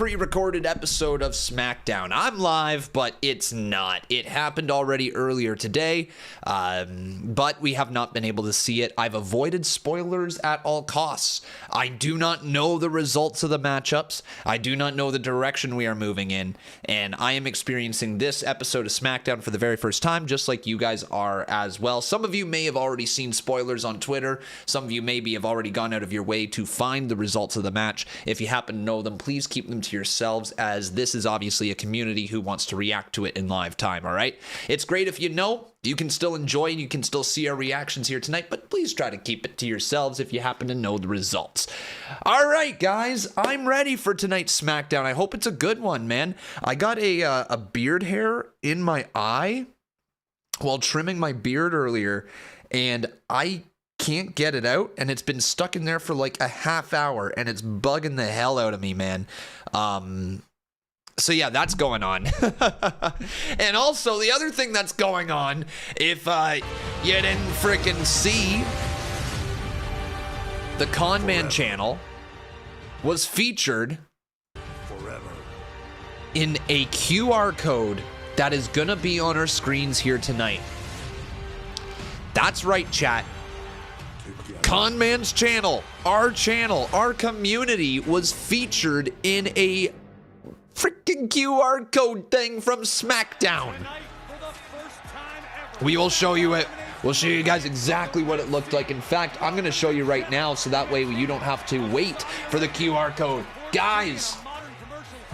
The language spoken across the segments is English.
pre-recorded episode of SmackDown. I'm live, but it's not. It happened already earlier today, but we have not been able to see it. I've avoided spoilers at all costs. I do not know the results of the matchups. I do not know the direction we are moving in, and I am experiencing this episode of SmackDown for the very first time, just like you guys are as well. Some of you may have already seen spoilers on Twitter. Some of you maybe have already gone out of your way to find the results of the match. If you happen to know them, please keep them to yourselves, as this is obviously a community who wants to react to it in live time, all right? It's great if you know. You can still enjoy and you can still see our reactions here tonight, but please try to keep it to yourselves if you happen to know the results. All right, guys, I'm ready for tonight's SmackDown. I hope it's a good one, man. I got a beard hair in my eye while trimming my beard earlier, and I can't get it out, and it's been stuck in there for like a half hour, and it's bugging the hell out of me, man. So yeah, that's going on. And also the other thing that's going on, if you didn't freaking see, the Con Man channel was featured in a QR code that is gonna be on our screens here tonight. That's right, chat. Con Man's channel, our community was featured in a freaking QR code thing from SmackDown. We will show you it. We'll show you guys exactly what it looked like. In fact, I'm going to show you right now so that way you don't have to wait for the QR code. Guys,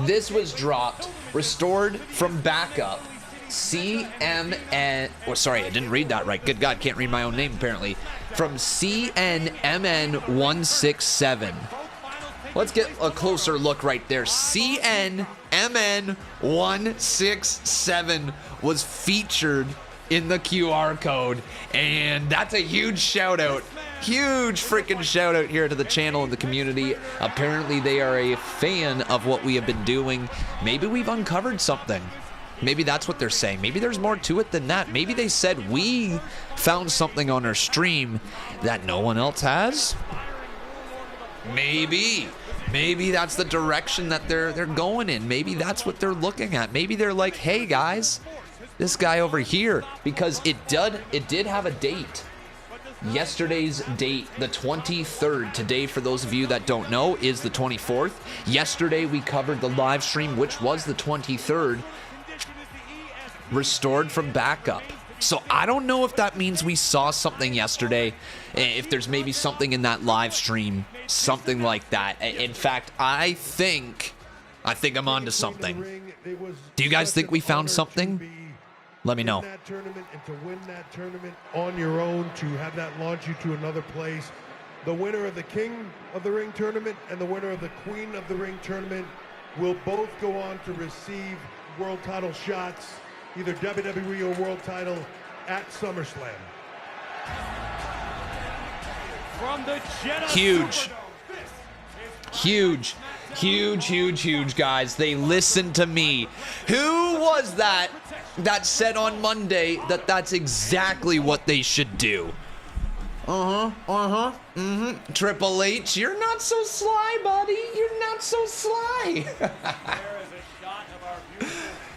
this was dropped, restored from backup. CMN, oh, sorry, I didn't read that right. Good God, can't read my own name apparently. From CNMN167. Let's get a closer look right there. CNMN167 was featured in the QR code, and that's a huge shout out. Huge freaking shout out here to the channel and the community. Apparently they are a fan of what we have been doing. Maybe we've uncovered something. Maybe that's what they're saying. Maybe there's more to it than that. Maybe they said we found something on our stream that no one else has. Maybe that's the direction that they're going in. Maybe that's what they're looking at. Maybe they're like, hey guys, this guy over here, because it did have a date. Yesterday's date, the 23rd. Today, for those of you that don't know, is the 24th. Yesterday we covered the live stream, which was the 23rd. Restored from backup. So I don't know if that means we saw something yesterday, if there's maybe something in that live stream, something like that. In fact, I think I'm onto something. Do you guys think we found something? Let me know. And to win that tournament on your own, to have that launch you to another place. The winner of the King of the Ring tournament and the winner of the Queen of the Ring tournament will both go on to receive world title shots, either WWE or world title, at SummerSlam. From the Huge, guys. They listened to me. Who was that said on Monday that that's exactly what they should do? Triple H, you're not so sly, buddy. You're not so sly.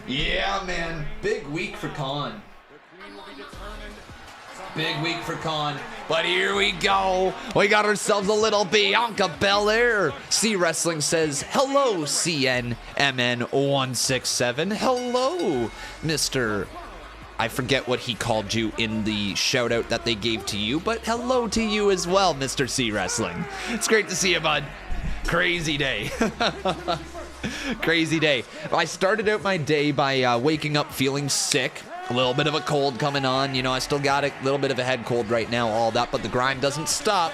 Yeah, man. Big week for Khan. Big week for Khan. But here we go. We got ourselves a little Bianca Belair. C Wrestling says, hello, CNMN167. Hello, Mr. I forget what he called you in the shout out that they gave to you, but hello to you as well, Mr. C Wrestling. It's great to see you, bud. Crazy day. Crazy day. I started out my day by waking up feeling sick. A little bit of a cold coming on. You know, I still got a little bit of a head cold right now, all that, but the grind doesn't stop.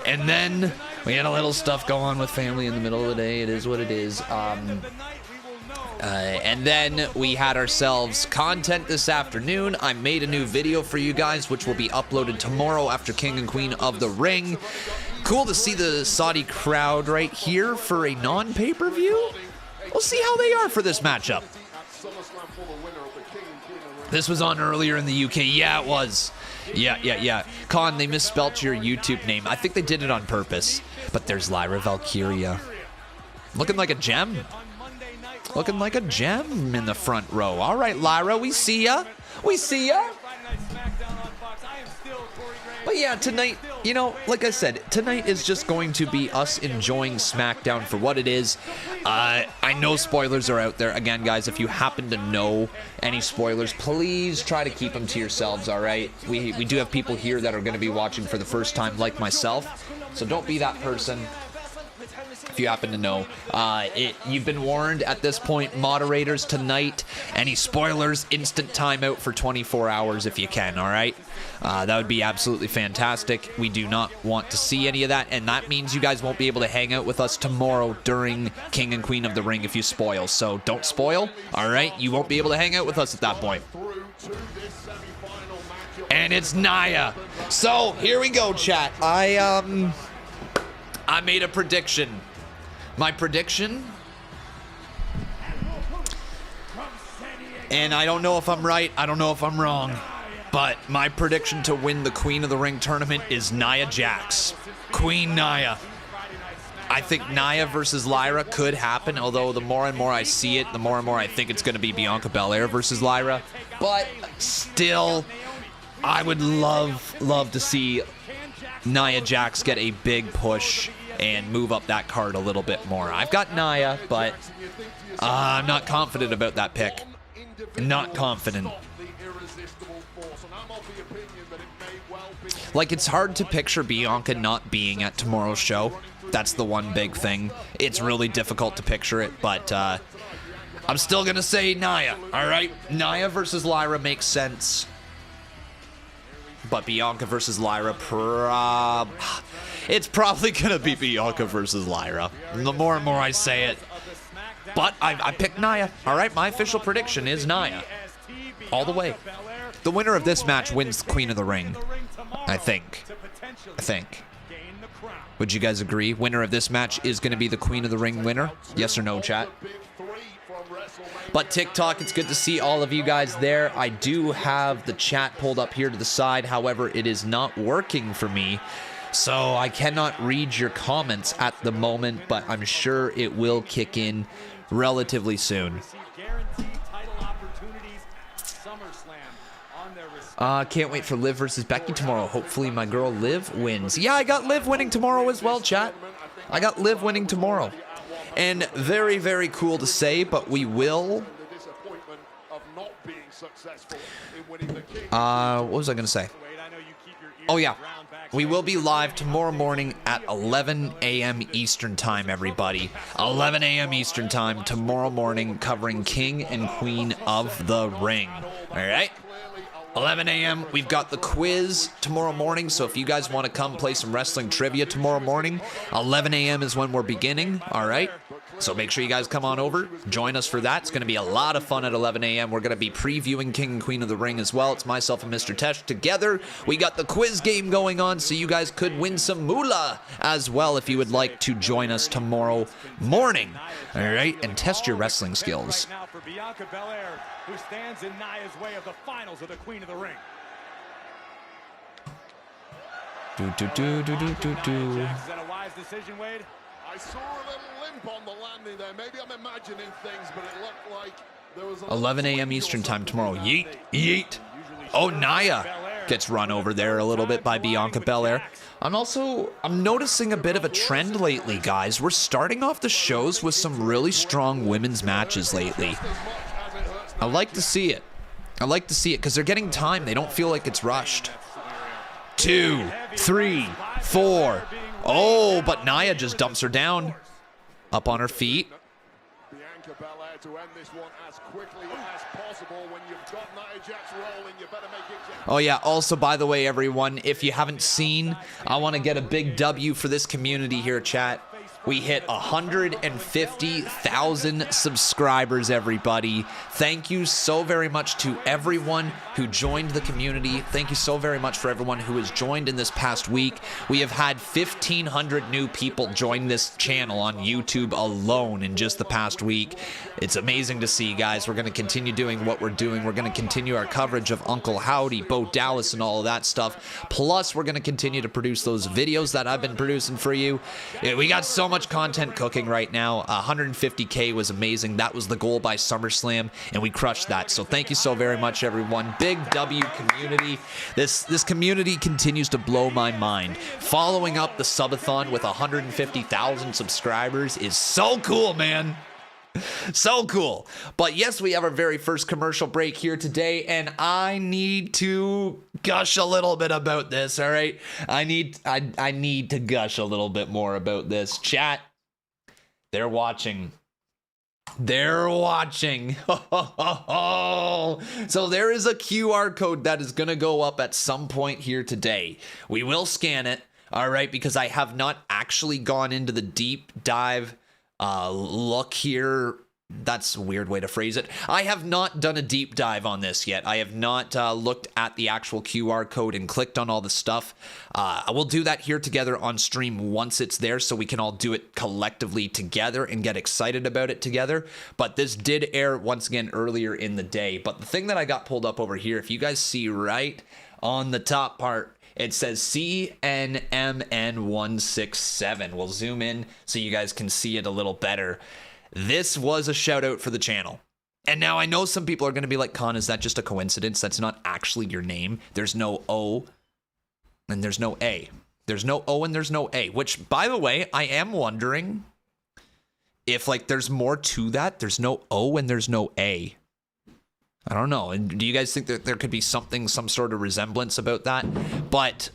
And then we had a little stuff go on with family in the middle of the day. It is what it is. And then we had ourselves content this afternoon. I made a new video for you guys, which will be uploaded tomorrow after King and Queen of the Ring. Cool to see the Saudi crowd right here for a non-pay-per-view. We'll see how they are for this matchup. This was on earlier in the UK. Yeah, it was. Yeah. Con, they misspelt your YouTube name. I think they did it on purpose. But there's Lyra Valkyria. Looking like a gem. Looking like a gem in the front row. All right, Lyra, we see ya. We see ya. But yeah, tonight, you know, like I said, tonight is just going to be us enjoying SmackDown for what it is. I know spoilers are out there. Again, guys, if you happen to know any spoilers, please try to keep them to yourselves, all right? We do have people here that are going to be watching for the first time, like myself. So don't be that person. If you happen to know, you've been warned at this point. Moderators, tonight, any spoilers, instant timeout for 24 hours if you can, all right? That would be absolutely fantastic. We do not want to see any of that, and that means you guys won't be able to hang out with us tomorrow during King and Queen of the Ring if you spoil. So don't spoil, all right? You won't be able to hang out with us at that point. And it's Nia. So here we go, chat. I made a prediction. My prediction, and I don't know if I'm right, I don't know if I'm wrong, but my prediction to win the Queen of the Ring tournament is Nia Jax. Queen Nia. I think Nia versus Lyra could happen, although the more and more I see it, the more and more I think it's going to be Bianca Belair versus Lyra. But still, I would love to see Nia Jax get a big push and move up that card a little bit more. I've got Nia, but I'm not confident about that pick. Not confident. Like, it's hard to picture Bianca not being at tomorrow's show. That's the one big thing. It's really difficult to picture it, but I'm still going to say Nia, all right? Nia versus Lyra makes sense. But Bianca versus Lyra, it's probably going to be Bianca versus Lyra. The more and more I say it. But I picked Nia. All right, my official prediction is Nia. All the way. The winner of this match wins the Queen of the Ring. I think. Would you guys agree? Winner of this match is going to be the Queen of the Ring winner? Yes or no, chat? But TikTok, it's good to see all of you guys there. I do have the chat pulled up here to the side. However, it is not working for me. So I cannot read your comments at the moment, but I'm sure it will kick in relatively soon. Can't wait for Liv versus Becky tomorrow. Hopefully my girl Liv wins. Yeah, I got Liv winning tomorrow as well, chat. I got Liv winning tomorrow. And very, very cool to say, but we will... what was I going to say? Oh, yeah. We will be live tomorrow morning at 11 a.m. Eastern Time, everybody. 11 a.m. Eastern Time tomorrow morning, covering King and Queen of the Ring. All right? 11 a.m. We've got the quiz tomorrow morning, so if you guys want to come play some wrestling trivia tomorrow morning, 11 a.m. is when we're beginning, all right? So make sure you guys come on over, join us for that. It's going to be a lot of fun at 11 a.m. We're going to be previewing King and Queen of the Ring as well. It's myself and Mr. Tesh together. We got the quiz game going on, so you guys could win some moolah as well if you would like to join us tomorrow morning, all right? And test your wrestling skills. Now for Bianca Belair, who stands in Nia's way of the finals of the Queen of the Ring. Is that a wise decision, Wade? I saw a little limp on the landing there. Maybe I'm imagining things, but it looked like there was 11 a.m. Eastern Time tomorrow. Yeet, yeet. Oh, Nia gets run over there a little bit by Bianca Belair. I'm noticing a bit of a trend lately, guys. We're starting off the shows with some really strong women's matches lately. I like to see it. I like to see it because they're getting time. They don't feel like it's rushed. 2, 3, 4. Oh, but Nia just dumps her down. Up on her feet. Bianca Belair to end this one as quickly as possible. When you've got Nia Jax rolling, you better make it count. Oh yeah, also by the way, everyone, if you haven't seen, I want to get a big W for this community here, chat. We hit 150,000 subscribers, everybody. Thank you so very much to everyone who joined the community. Thank you so very much for everyone who has joined in this past week. We have had 1,500 new people join this channel on YouTube alone in just the past week. It's amazing to see, guys. We're going to continue doing what we're doing. We're going to continue our coverage of Uncle Howdy, Bo Dallas, and all of that stuff. Plus, we're going to continue to produce those videos that I've been producing for you. We got so much much content cooking right now. 150K was amazing. That was the goal by SummerSlam, and we crushed that. So thank you so very much, everyone. Big W community. This community continues to blow my mind. Following up the subathon with 150,000 subscribers is so cool, man. So cool. But yes, we have our very first commercial break here today, and I need to gush a little bit about this, all right? I need to gush a little bit more about this. Chat, they're watching. They're watching. So there is a QR code that is going to go up at some point here today. We will scan it, all right, because I have not actually gone into the deep dive look here. That's a weird way to phrase it. I have not done a deep dive on this yet. I have not looked at the actual QR code and clicked on all the stuff. I will do that here together on stream once it's there, so we can all do it collectively together and get excited about it together. But this did air once again earlier in the day. But the thing that I got pulled up over here, if you guys see right on the top part, it says CNMN167. We'll zoom in so you guys can see it a little better. This was a shout out for the channel. And now I know some people are going to be like, Con, is that just a coincidence? That's not actually your name. There's no O and there's no A. There's no O and there's no A, which, by the way, I am wondering if like there's more to that. There's no O and there's no A. I don't know. And do you guys think that there could be some sort of resemblance about that? But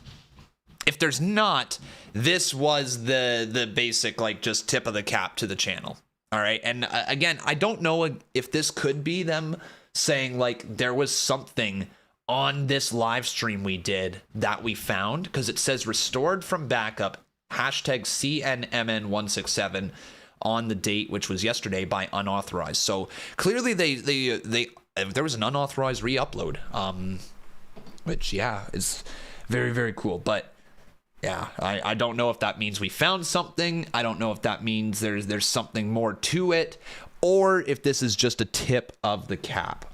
if there's not, this was the basic, like, just tip of the cap to the channel. All right. And again, I don't know if this could be them saying, like, there was something on this live stream we did that we found, because it says restored from backup, hashtag CNMN167 on the date, which was yesterday, by unauthorized. So clearly they there was an unauthorized re-upload, which, yeah, is very, very cool. But yeah, I don't know if that means we found something. I don't know if that means there's something more to it, or if this is just a tip of the cap.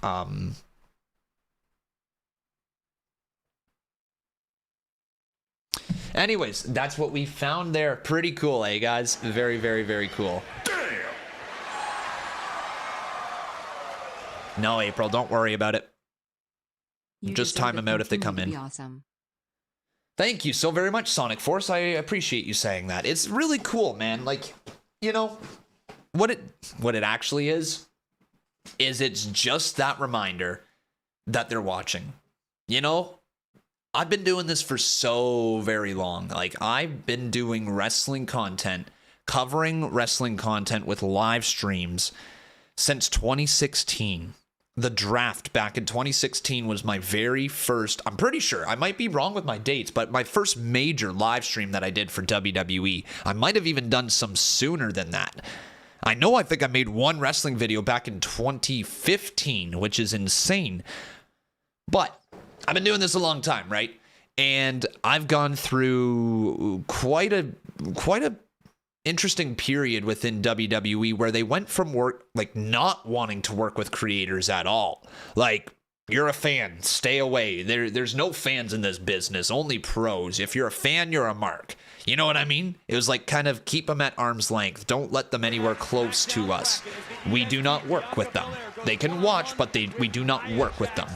Anyways, that's what we found there. Pretty cool, eh, guys? Very, very, very cool. No, April, don't worry about it. Just time them out if they come in. Awesome. Thank you so very much, Sonic Force. I appreciate you saying that. It's really cool, man. Like, you know, what it actually is it's just that reminder that they're watching. You know, I've been doing this for so very long. Like, I've been doing wrestling content, covering wrestling content with live streams since 2016. The draft back in 2016 was my very first, I'm pretty sure, I might be wrong with my dates, but my first major live stream that I did for WWE. I might have even done some sooner than that. I think I made one wrestling video back in 2015, which is insane. But I've been doing this a long time, right? And I've gone through quite a interesting period within WWE where they went from not wanting to work with creators at all. Like, you're a fan, stay away. There's no fans in this business, only pros. If you're a fan, you're a mark. You know what I mean? It was like, kind of keep them at arm's length. Don't let them anywhere close to us. We do not work with them. They can watch, but we do not work with them.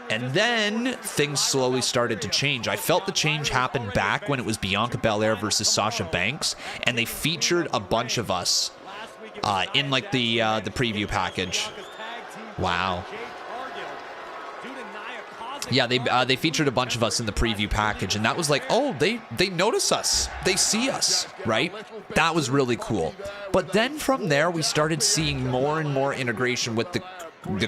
And then things slowly started to change. I felt the change happen back when it was Bianca Belair versus Sasha Banks, and they featured a bunch of us in like the preview package. Wow. Yeah, they featured a bunch of us in the preview package, and that was like, oh, they notice us, they see us, right? That was really cool. But then from there, we started seeing more and more integration with the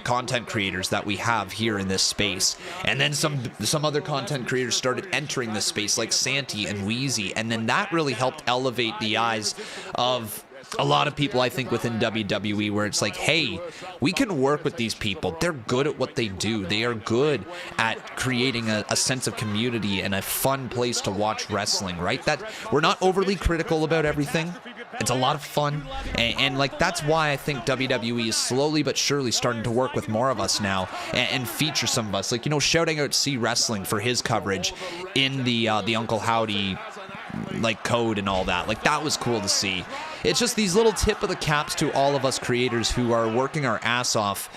content creators that we have here in this space. And then some other content creators started entering this space, like Santi and Wheezy, and then that really helped elevate the eyes of a lot of people, I think, within WWE, where it's like, hey, we can work with these people. They're good at what they do. They are good at creating a sense of community and a fun place to watch wrestling, right? That we're not overly critical about everything. It's a lot of fun, and like, that's why I think WWE is slowly but surely starting to work with more of us now and feature some of us. Like, you know, shouting out C Wrestling for his coverage in the Uncle Howdy like code and all that. Like, that was cool to see. It's just these little tip of the caps to all of us creators who are working our ass off,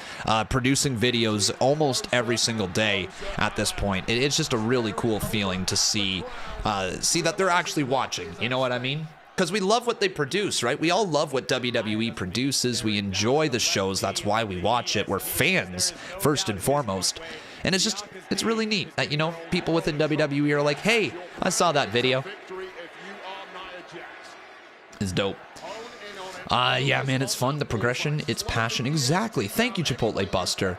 producing videos almost every single day at this point. It's just a really cool feeling to see that they're actually watching. You know what I mean? Because we love what they produce, right? We all love what WWE produces. We enjoy the shows. That's why we watch it. We're fans, first and foremost. And it's really neat that, you know, people within WWE are like, hey, I saw that video. It's dope. Yeah, man, it's fun. The progression, it's passion. Exactly. Thank you, Chipotle Buster.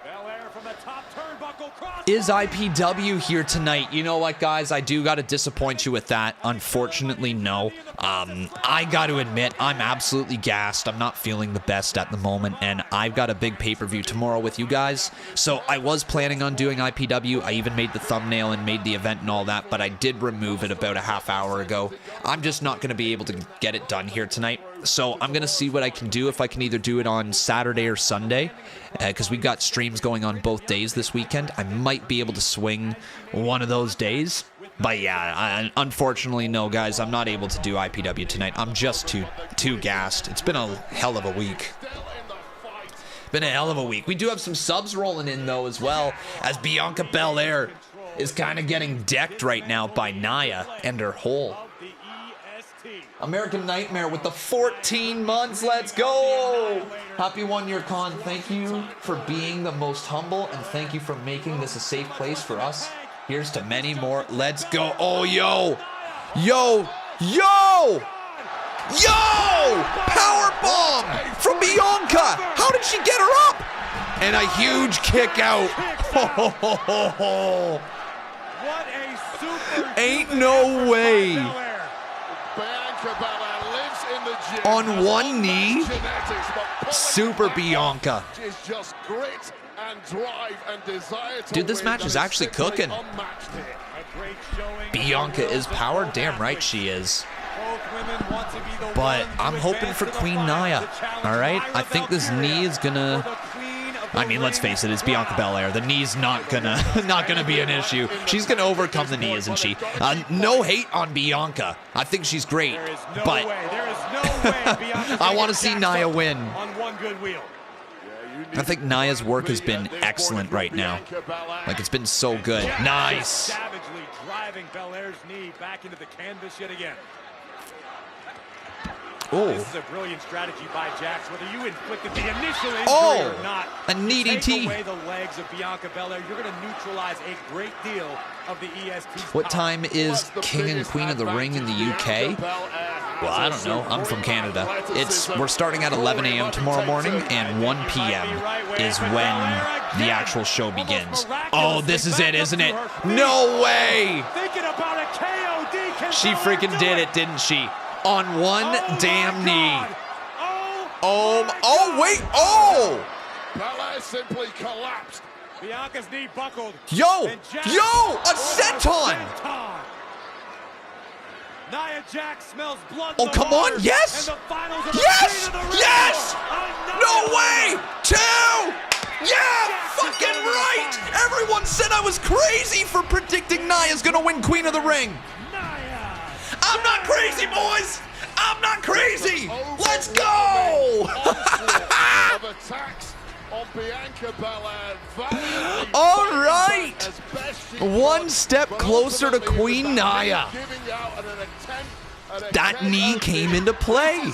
Is IPW here tonight? You know what, guys? I do got to disappoint you with that. Unfortunately, no. I got to admit, I'm absolutely gassed. I'm not feeling the best at the moment, and I've got a big pay-per-view tomorrow with you guys. So I was planning on doing IPW. I even made the thumbnail and made the event and all that, but I did remove it about a half hour ago. I'm just not going to be able to get it done here tonight. So I'm going to see what I can do, if I can either do it on Saturday or Sunday, because we've got streams going on both days this weekend. I might be able to swing one of those days. But yeah, unfortunately, no, guys, I'm not able to do IPW tonight. I'm just too gassed. It's been a hell of a week. Been a hell of a week. We do have some subs rolling in, though, as well, as Bianca Belair is kind of getting decked right now by Nia and her whole American Nightmare with the 14 months. Let's go. Happy 1 year, Con. Thank you for being the most humble, and thank you for making this a safe place for us. Here's to many more. Let's go. Oh, yo. Yo. Yo. Yo. Power bomb from Bianca. How did she get her up? And a huge kick out. What a super Ain't no way. On one knee, Super Bianca. Dude, this match is actually cooking. Bianca is powered. Damn right she is. But I'm hoping for Queen Nia. All right? I think this knee is gonna... I mean, let's face it, it's Bianca Belair. The knee's not gonna be an issue. She's gonna overcome the knee, isn't she? No hate on Bianca. I think she's great, but I want to see Nia win. I think Nia's work has been excellent right now. Like, it's been so good. Nice. Savagely driving Belair's knee back into the canvas yet again. Oh. This is a brilliant strategy by Jax, whether you inflicted the initial injury or not. A needy Take away the legs of Bianca Belair, you're going to neutralize a great deal of the EST. What time is King and Queen of the Ring in the UK? Well, I don't know. I'm from Canada. We're starting at 11 a.m. tomorrow morning, and 1 p.m. is when the actual show begins. Oh, this is it, isn't it? No way! She freaking did it, didn't she? On one damn knee. Oh, wait. Oh! Belair simply collapsed. Bianca's knee buckled. Yo! A senton! Nia Jax smells blood. Oh, come on. Yes! Yes! No way! 2! Yeah! Fucking right! Everyone said I was crazy for predicting Nia's gonna win Queen of the Ring. I'm not crazy, boys! I'm not crazy! Let's go! All right! One step closer to Queen Nia. That knee came into play.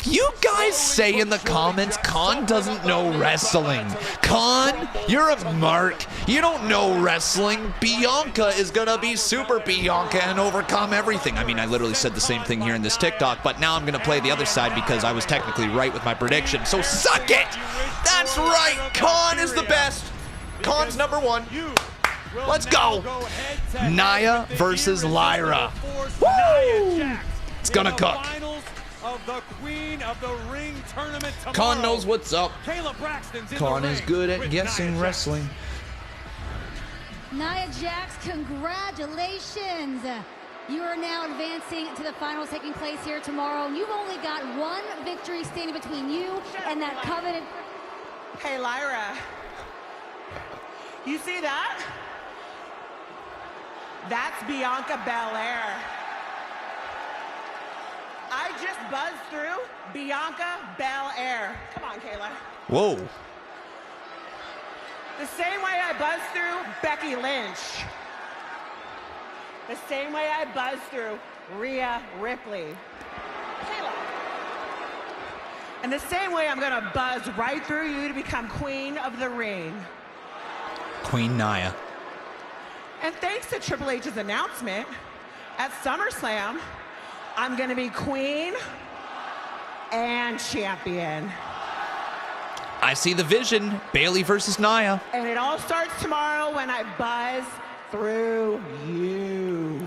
You guys say in the comments, Khan doesn't know wrestling. Khan, you're a mark. You don't know wrestling. Bianca is gonna be Super Bianca and overcome everything. I mean, I literally said the same thing here in this TikTok, but now I'm gonna play the other side because I was technically right with my prediction. So suck it! That's right! Khan is the best! Khan's number 1. Let's go! Nia versus Lyra. Woo! It's gonna cook. Khan knows what's up. Khan is good at guessing wrestling. Nia Jax, congratulations. You are now advancing to the finals taking place here tomorrow. You've only got one victory standing between you and that coveted... Hey, Lyra. You see that? That's Bianca Belair. I just buzzed through Bianca Belair. Come on, Kayla. Whoa. The same way I buzzed through Becky Lynch. The same way I buzzed through Rhea Ripley. Kayla. And the same way I'm gonna buzz right through you to become Queen of the Ring. Queen Nia. And thanks to Triple H's announcement at SummerSlam, I'm gonna be Queen and Champion. I see the vision. Bayley versus Nia. And it all starts tomorrow when I buzz through you.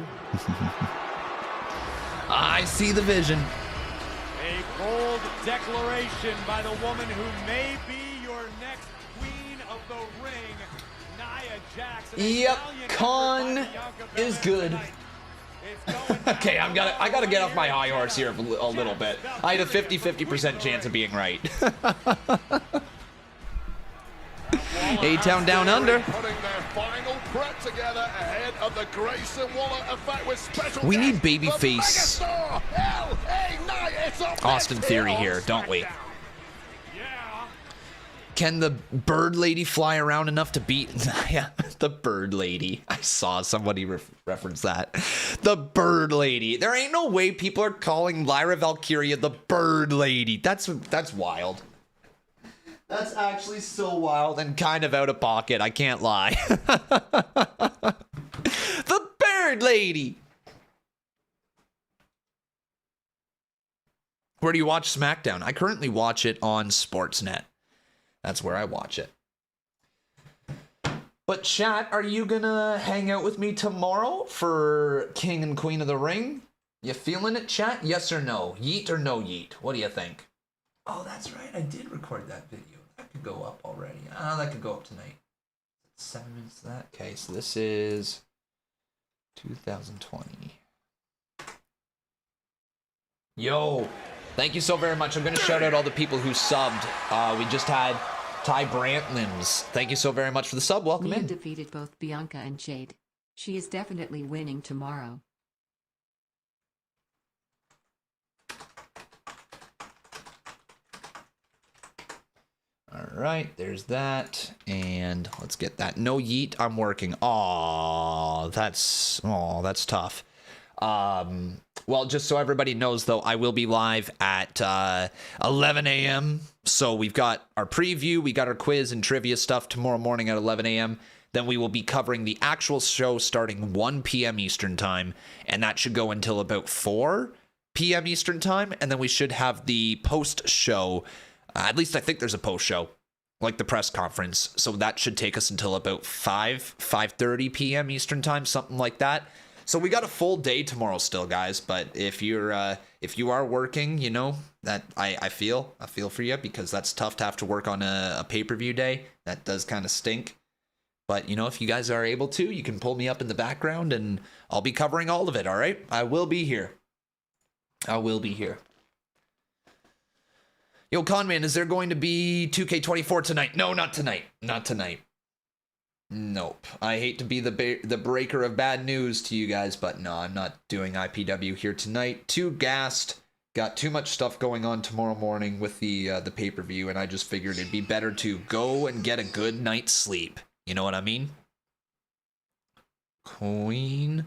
I see the vision. A bold declaration by the woman who may be your next queen of the ring, Nia Jax. Yep, Con is good. Okay, I gotta get off my high horse here a little bit. I had a 50% chance of being right. A-Town Down Under. Putting their final prep together ahead of the Grayson Waller effect with special We need guest, babyface the megastar, LA Knight. It's up Austin next Theory on here, don't we? Yeah. Can the Bird Lady fly around enough to beat Nia? The Bird Lady. I saw somebody reference that. The Bird Lady. There ain't no way people are calling Lyra Valkyria the Bird Lady. That's wild. That's actually so wild and kind of out of pocket. I can't lie. The Bird Lady. Where do you watch SmackDown? I currently watch it on Sportsnet. That's where I watch it. But chat, are you gonna hang out with me tomorrow for King and Queen of the Ring? You feeling it, chat? Yes or no? Yeet or no yeet? What do you think? Oh, that's right. I did record that video. That could go up already. That could go up tonight. 7 minutes to that. Okay, so this is 2020. Yo, thank you so very much. I'm going to shout out all the people who subbed. We just had Ty Brantlims. Thank you so very much for the sub. Welcome Nia in. defeated both Bianca and Jade. She is definitely winning tomorrow. All right, there's that. And let's get that. No yeet, I'm working. That's tough. Well, just so everybody knows, though, I will be live at 11 a.m. So we've got our preview, we got our quiz and trivia stuff tomorrow morning at 11 a.m. Then we will be covering the actual show starting 1 p.m. Eastern time, and that should go until about 4 p.m. Eastern time, and then we should have the post-show. At least I think there's a post-show, like the press conference. So that should take us until about 5:30 p.m. Eastern time, something like that. So we got a full day tomorrow still, guys. But if you are working, you know that I feel for you, because that's tough to have to work on a pay-per-view day. That does kind of stink. But you know, if you guys are able to, you can pull me up in the background, and I'll be covering all of it. All right, I will be here. I will be here. Yo, Conman, is there going to be 2K24 tonight? No, not tonight. Not tonight. Nope. I hate to be the breaker of bad news to you guys, but no, I'm not doing IPW here tonight. Too gassed. Got too much stuff going on tomorrow morning with the pay-per-view, and I just figured it'd be better to go and get a good night's sleep. You know what I mean? Queen.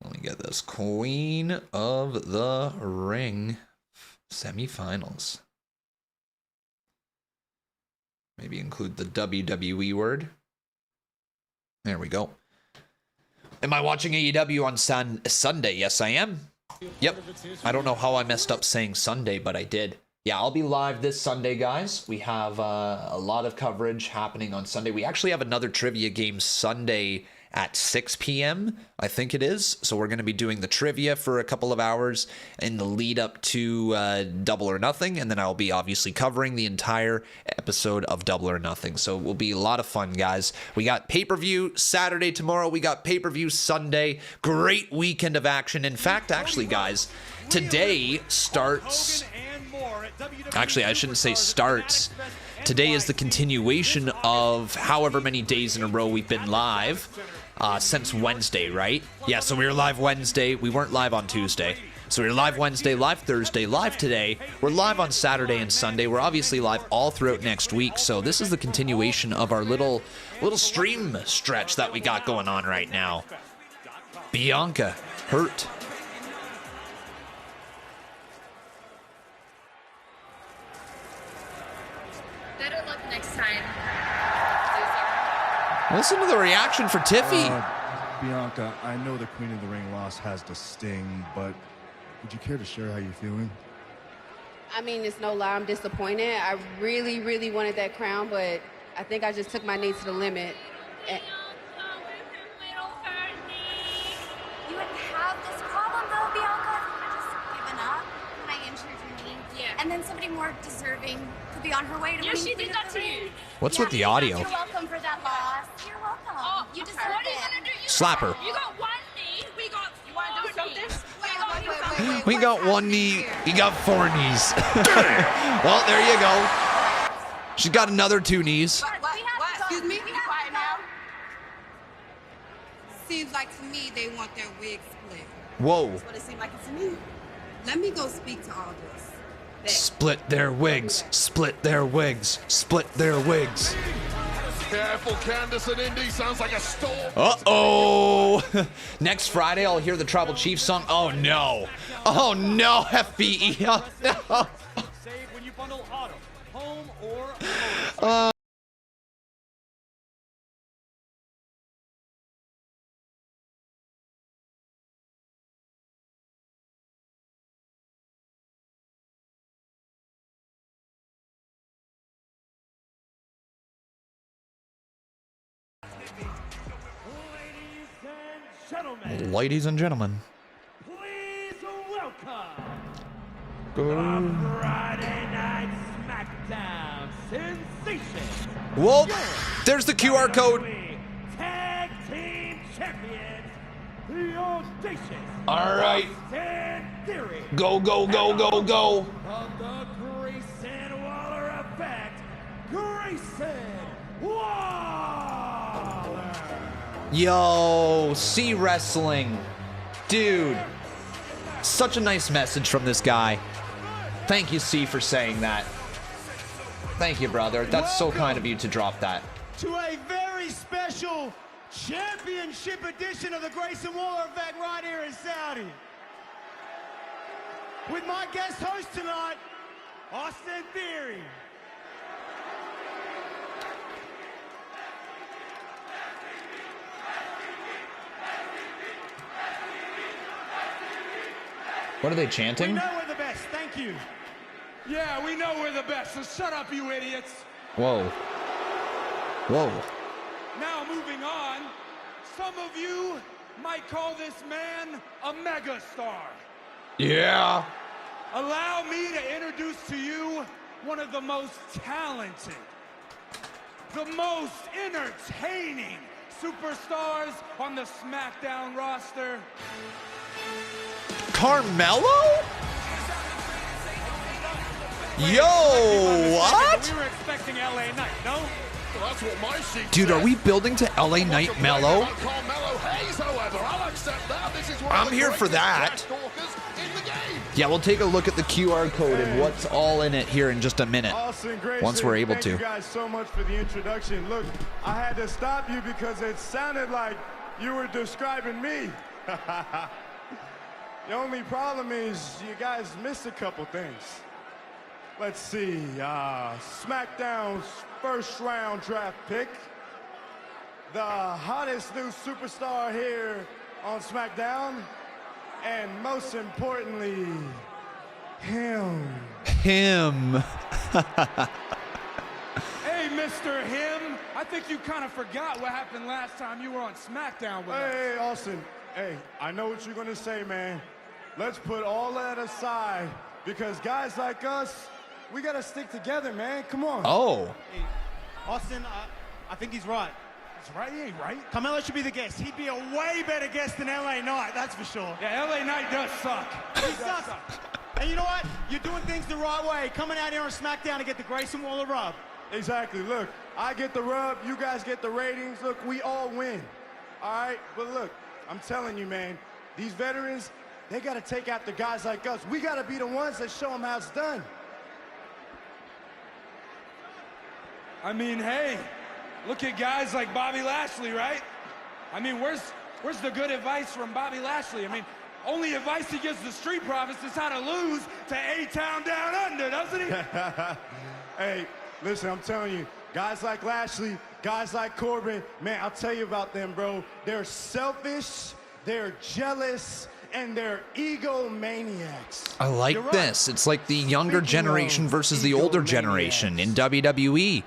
Let me get this. Queen of the Ring semifinals. Maybe include the WWE word. There we go. Am I watching AEW on Sunday? Yes, I am. Yep. I don't know how I messed up saying Sunday, but I did. Yeah, I'll be live this Sunday, guys. We have a lot of coverage happening on Sunday. We actually have another trivia game Sunday at 6 p.m., I think it is. So we're going to be doing the trivia for a couple of hours in the lead up to Double or Nothing. And then I'll be obviously covering the entire episode of Double or Nothing. So it will be a lot of fun, guys. We got pay-per-view Saturday tomorrow. We got pay-per-view Sunday. Great weekend of action. In fact, actually, guys, today starts... Actually, I shouldn't say starts. Today is the continuation of however many days in a row we've been live since Wednesday, right? Yeah, so we were live Wednesday. We weren't live on Tuesday. So we're live Wednesday, live Thursday, live today. We're live on Saturday and Sunday. We're obviously live all throughout next week. So this is the continuation of our little stream stretch that we got going on right now. Bianca hurt. Better luck next time. Listen to the reaction for Tiffy. Bianca, I know the Queen of the Ring loss has to sting, but would you care to share how you're feeling? I mean, it's no lie, I'm disappointed. I really, really wanted that crown, but I think I just took my knee to the limit. You wouldn't have this problem though, Bianca, if you had just given up when I injured your knee. Yeah. And then somebody more deserving could be on her way to winning. She did that to you. What's with the audio? You're welcome for that loss. You're welcome. Oh, you deserve it. Slap her. You got one knee. We got You want to do something? We got one knee. You got 4 knees. Well, there you go. She's got another 2 knees. What? Excuse me? Be quiet now. Seems like to me they want their wig split. Whoa. That's what it seemed like it to me. Let me go speak to all this. Split their wigs. Split their wigs. Split their wigs. Careful, Candace and Indy. Sounds like a storm. Uh-oh. Next Friday, I'll hear the Tribal Chief song. Oh, no. Oh, no, FBE. Oh, no. Save when you bundle auto, home, or Ladies and gentlemen, Ladies and gentlemen. please welcome the Friday Night Smackdown sensation. Whoa, there's the QR code. WWE Tag Team Champions, the audacious All right. Austin Theory. Go, go, go, go, go. Of the Grayson Waller effect, Grayson Waller. Yo, C Wrestling. Dude, such a nice message from this guy. Thank you, C, for saying that. Thank you, brother. That's so kind of you to drop that. To a very special championship edition of the Grayson Waller effect right here in Saudi. With my guest host tonight, Austin Theory. What are they We chanting? know we're the best, thank you. Yeah, we know we're the best, so shut up, you idiots. Whoa. Whoa. Now moving on, some of you might call this man a megastar. Yeah. Allow me to introduce to you one of the most talented, the most entertaining superstars on the SmackDown roster. Carmelo? Yo, what? We were expecting LA Knight, no? Well, that's what my sheet Dude, are says. we building to LA Knight Mello? Carmelo Hayes, however, I'll accept that. This is one I'm of the here for greatest that. trash talkers in the game. Yeah, we'll take a look at the QR code and what's all in it here in just a minute. Austin, Grayson, Once we're able thank to. you guys so much for the introduction. Look, I had to stop you because it sounded like you were describing me. The only problem is you guys missed a couple things. Let's see, SmackDown's first round draft pick, the hottest new superstar here on SmackDown, and most importantly, him. Him. Hey, Mr. Him, I think you kind of forgot what happened last time you were on SmackDown with us. Hey, Austin, hey, I know what you're gonna say, man. Let's put all that aside because guys like us, we gotta stick together, man. Come on. Oh. Hey, Austin, I think he's right. He's right, he ain't right. Carmelo should be the guest. He'd be a way better guest than LA Knight, that's for sure. Yeah, LA Knight does suck. He sucks. And you know what? You're doing things the right way. Coming out here on SmackDown to get the Grayson Waller rub. Exactly. Look, I get the rub, you guys get the ratings. Look, we all win. All right? But look, I'm telling you, man, these veterans, They got to take out the guys like us. We got to be the ones that show them how it's done. I mean, hey, look at guys like Bobby Lashley, right? I mean, where's the good advice from Bobby Lashley? I mean, only advice he gives the Street Profits is how to lose to A-Town Down Under, doesn't he? Hey, listen, I'm telling you, guys like Lashley, guys like Corbin, man, I'll tell you about them, bro. They're selfish, they're jealous, and they're egomaniacs. I like this. It's like the younger generation versus the older generation in WWE.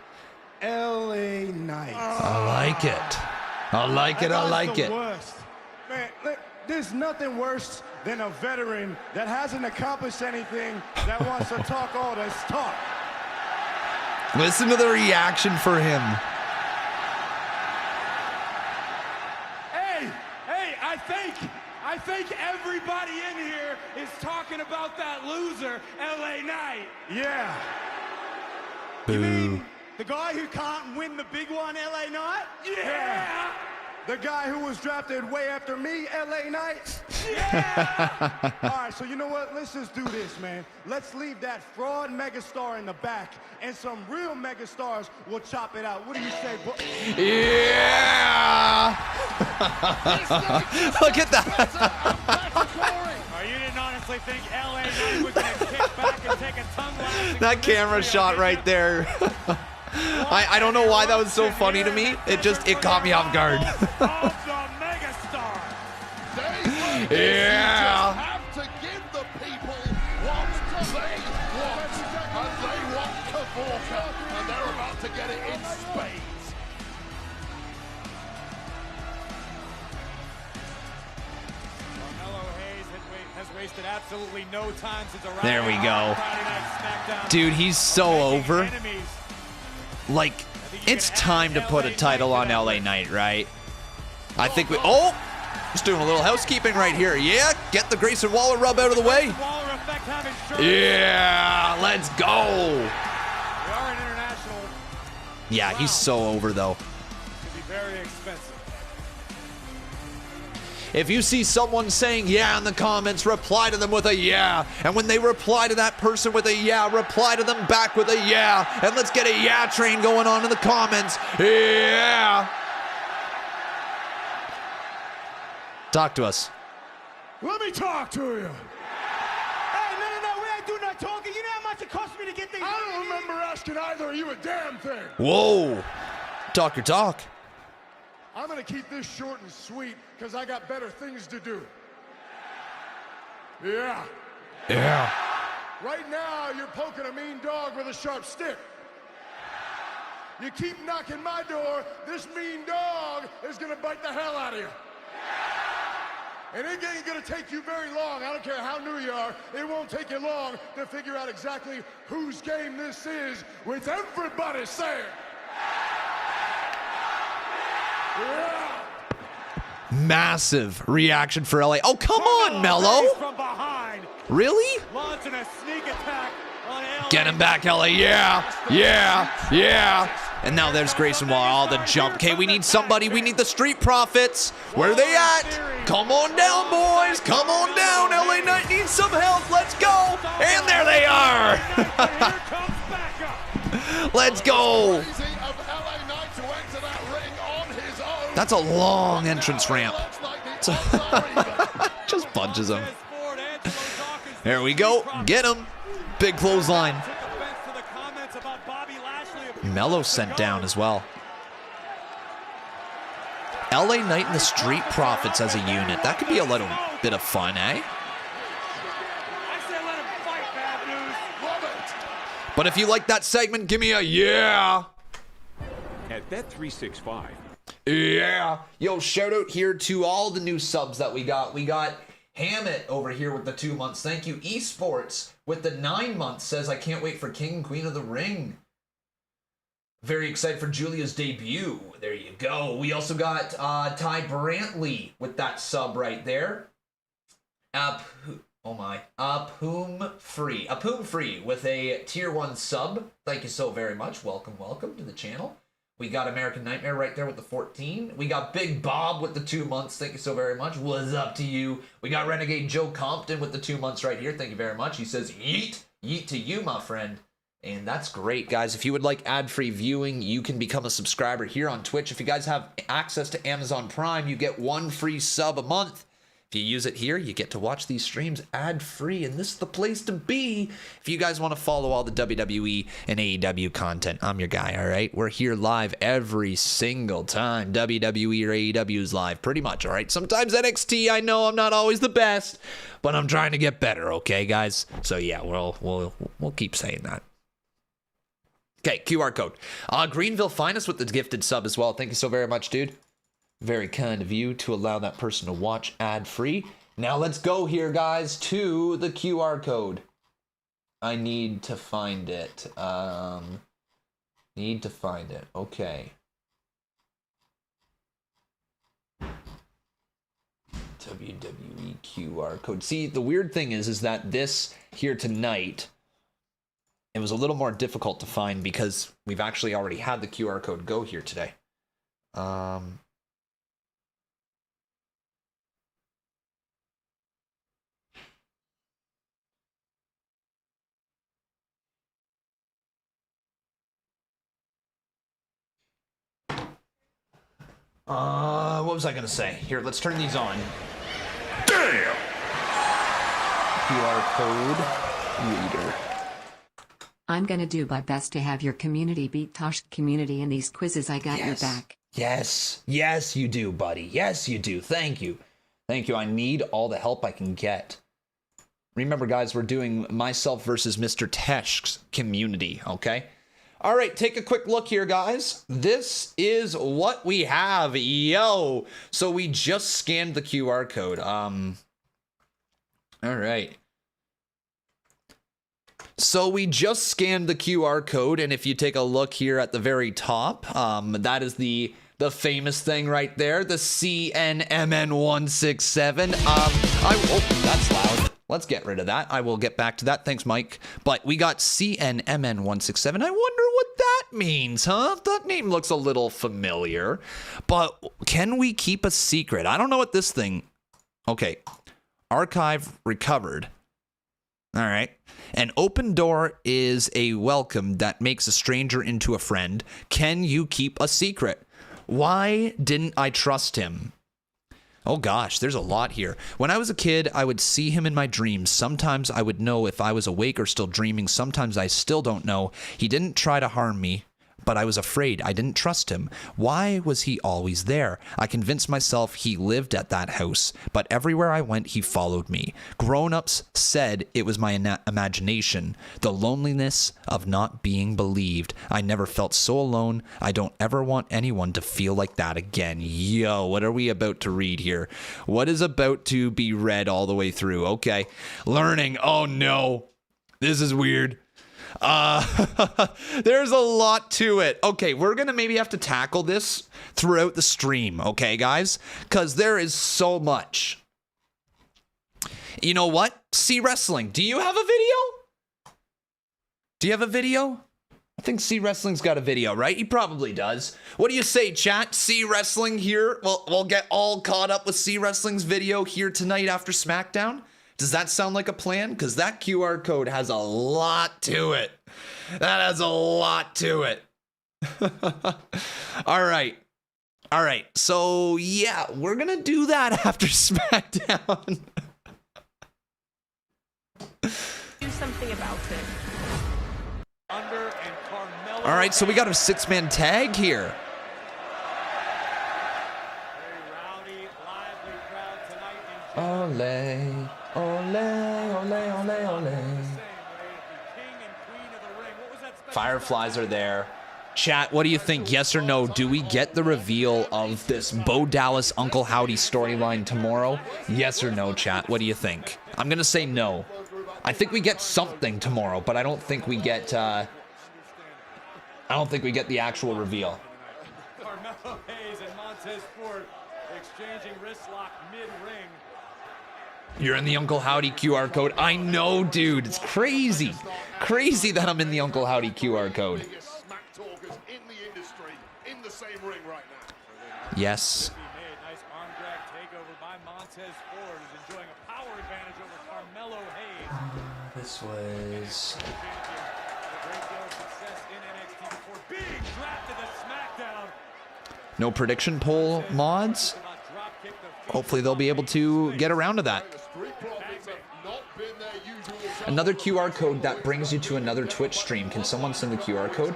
LA Knight. I like it. I like it. I like it. Worst. Man, look, there's nothing worse than a veteran that hasn't accomplished anything that wants to talk all this talk. Listen to the reaction for him. Hey, I think everybody in here is talking about that loser, LA Knight. Yeah. Boo. You mean the guy who can't win the big one, LA Knight? Yeah. The guy who was drafted way after me, LA Knight? Yeah. All right, so you know what? Let's just do this, man. Let's leave that fraud megastar in the back, and some real megastars will chop it out. What do you say, boy? Yeah. Look at that. You didn't honestly think LA Knight was going to kick back and take a tongue lashing? That camera shot right there. I don't know why that was so funny to me. It caught me off guard. Yeah. Have to give the people what they want, and they want Kavorka, and they're about to get it in spades. Has wasted absolutely no time since arriving. There we go. Dude, he's so over. Like, it's time to put a title on LA Knight, right? I think we... Oh! Just doing a little housekeeping right here. Yeah, get the Grayson Waller rub out of the way. Yeah, let's go. Yeah, he's so over, though. Could be very expensive. If you see someone saying yeah in the comments, reply to them with a yeah. And when they reply to that person with a yeah, reply to them back with a yeah. And let's get a yeah train going on in the comments. Yeah. Talk to us. Let me talk to you. Hey, no, we ain't doing no talking. You know how much it cost me to get these? I don't remember asking either of you a damn thing. Whoa. Talk your talk. I'm going to keep this short and sweet because I got better things to do. Yeah. Yeah. Right now, you're poking a mean dog with a sharp stick. You keep knocking my door, this mean dog is going to bite the hell out of you. And it ain't going to take you very long. I don't care how new you are. It won't take you long to figure out exactly whose game this is with everybody saying. Yeah. Massive reaction for LA. Oh, come on, Mello. From behind. Really? Launching a sneak attack on LA. Get him back, LA. Yeah. Yeah. Yeah. And now there's Grayson Waller. All the jump. Okay, we need somebody. We need the Street Profits. Where are they at? Come on down, boys. Come on down. LA Knight needs some help. Let's go. And there they are. Let's go. That's a long entrance ramp. Just punches him. There we go. Get him. Big clothesline. Mello sent down as well. LA Knight and the Street Profits as a unit. That could be a little bit of fun, eh? But if you like that segment, give me a yeah. At Bet365. Yeah. Yo, shout out here to all the new subs that we got. We got Hammett over here with the 2 months. Thank you. Esports with the 9 months says, I can't wait for King and Queen of the Ring. Very excited for Julia's debut. There you go. We also got Ty Brantley with that sub right there. Apoom Free with a tier 1 sub. Thank you so very much. Welcome to the channel. We got American Nightmare right there with the 14. We got Big Bob with the 2 months. Thank you so very much. What's up to you? We got Renegade Joe Compton with the 2 months right here. Thank you very much. He says, yeet. Yeet to you, my friend. And that's great, guys. If you would like ad-free viewing, you can become a subscriber here on Twitch. If you guys have access to Amazon Prime, you get 1 free sub a month. If you use it here, you get to watch these streams ad-free, and this is the place to be if you guys want to follow all the WWE and AEW content. I'm your guy, all right? We're here live every single time WWE or AEW is live, pretty much, all right? Sometimes NXT, I know I'm not always the best, but I'm trying to get better, okay, guys? So, yeah, we'll keep saying that. Okay, QR code. Greenville Finest with the gifted sub as well. Thank you so very much, dude. Very kind of you to allow that person to watch ad-free. Now let's go here, guys, to the QR code. I need to find it. Okay. WWE QR code. See, the weird thing is that this here tonight, it was a little more difficult to find because we've actually already had the QR code go here today. What was I gonna say? Here, let's turn these on. Damn! QR code reader. I'm gonna do my best to have your community beat Tosh community in these quizzes. I got your back. Yes, you do, buddy. Yes, you do. Thank you. I need all the help I can get. Remember, guys, we're doing myself versus Mr. Tesh's community, okay? All right, take a quick look here, guys. This is what we have. Yo! So we just scanned the QR code. All right. So we just scanned the QR code, and if you take a look here at the very top, that is the famous thing right there, the CNMN167. Oh, that's loud. Let's get rid of that. I will get back to that. Thanks, Mike. But we got CNMN167. I wonder what that means, huh? That name looks a little familiar. But can we keep a secret? I don't know what this thing... Okay. Archive recovered. All right. An open door is a welcome that makes a stranger into a friend. Can you keep a secret? Why didn't I trust him? Oh gosh, there's a lot here. When I was a kid, I would see him in my dreams. Sometimes I would know if I was awake or still dreaming. Sometimes I still don't know. He didn't try to harm me, but I was afraid. I didn't trust him. Why was he always there? I convinced myself he lived at that house, but everywhere I went, he followed me. Grown-ups said it was my imagination, the loneliness of not being believed. I never felt so alone. I don't ever want anyone to feel like that again. Yo, what are we about to read here? What is about to be read all the way through? Okay. Learning. Oh no. This is weird. There's a lot to it. Okay, we're gonna maybe have to tackle this throughout the stream, okay, guys? Because there is so much. You know what? C Wrestling, do you have a video? Do you have a video? I think C Wrestling's got a video, right? He probably does. What do you say, chat? C Wrestling here? We'll get all caught up with C Wrestling's video here tonight after SmackDown. Does that sound like a plan? Because that QR code has a lot to it. That has a lot to it. All right. So, yeah, we're going to do that after SmackDown. Do something about it. All right, so we got a 6-man tag here. Ole. Ole, ole, ole, ole. Fireflies are there. Chat, what do you think? Yes or no? Do we get the reveal of this Bo Dallas Uncle Howdy storyline tomorrow? Yes or no, chat? What do you think? I'm gonna say no. I think we get something tomorrow, but I don't think we get the actual reveal. Carmelo Hayes and Montez Ford exchanging wrist lock mid-ring. You're in the Uncle Howdy QR code. I know, dude. It's crazy. Crazy that I'm in the Uncle Howdy QR code. same ring right now. Yes. Nice arm drag takeover by Montez Ford, who's enjoying a power advantage over Carmelo Hayes. This was... No prediction poll mods. Hopefully they'll be able to get around to that. Another QR code that brings you to another Twitch stream. Can someone send the QR code?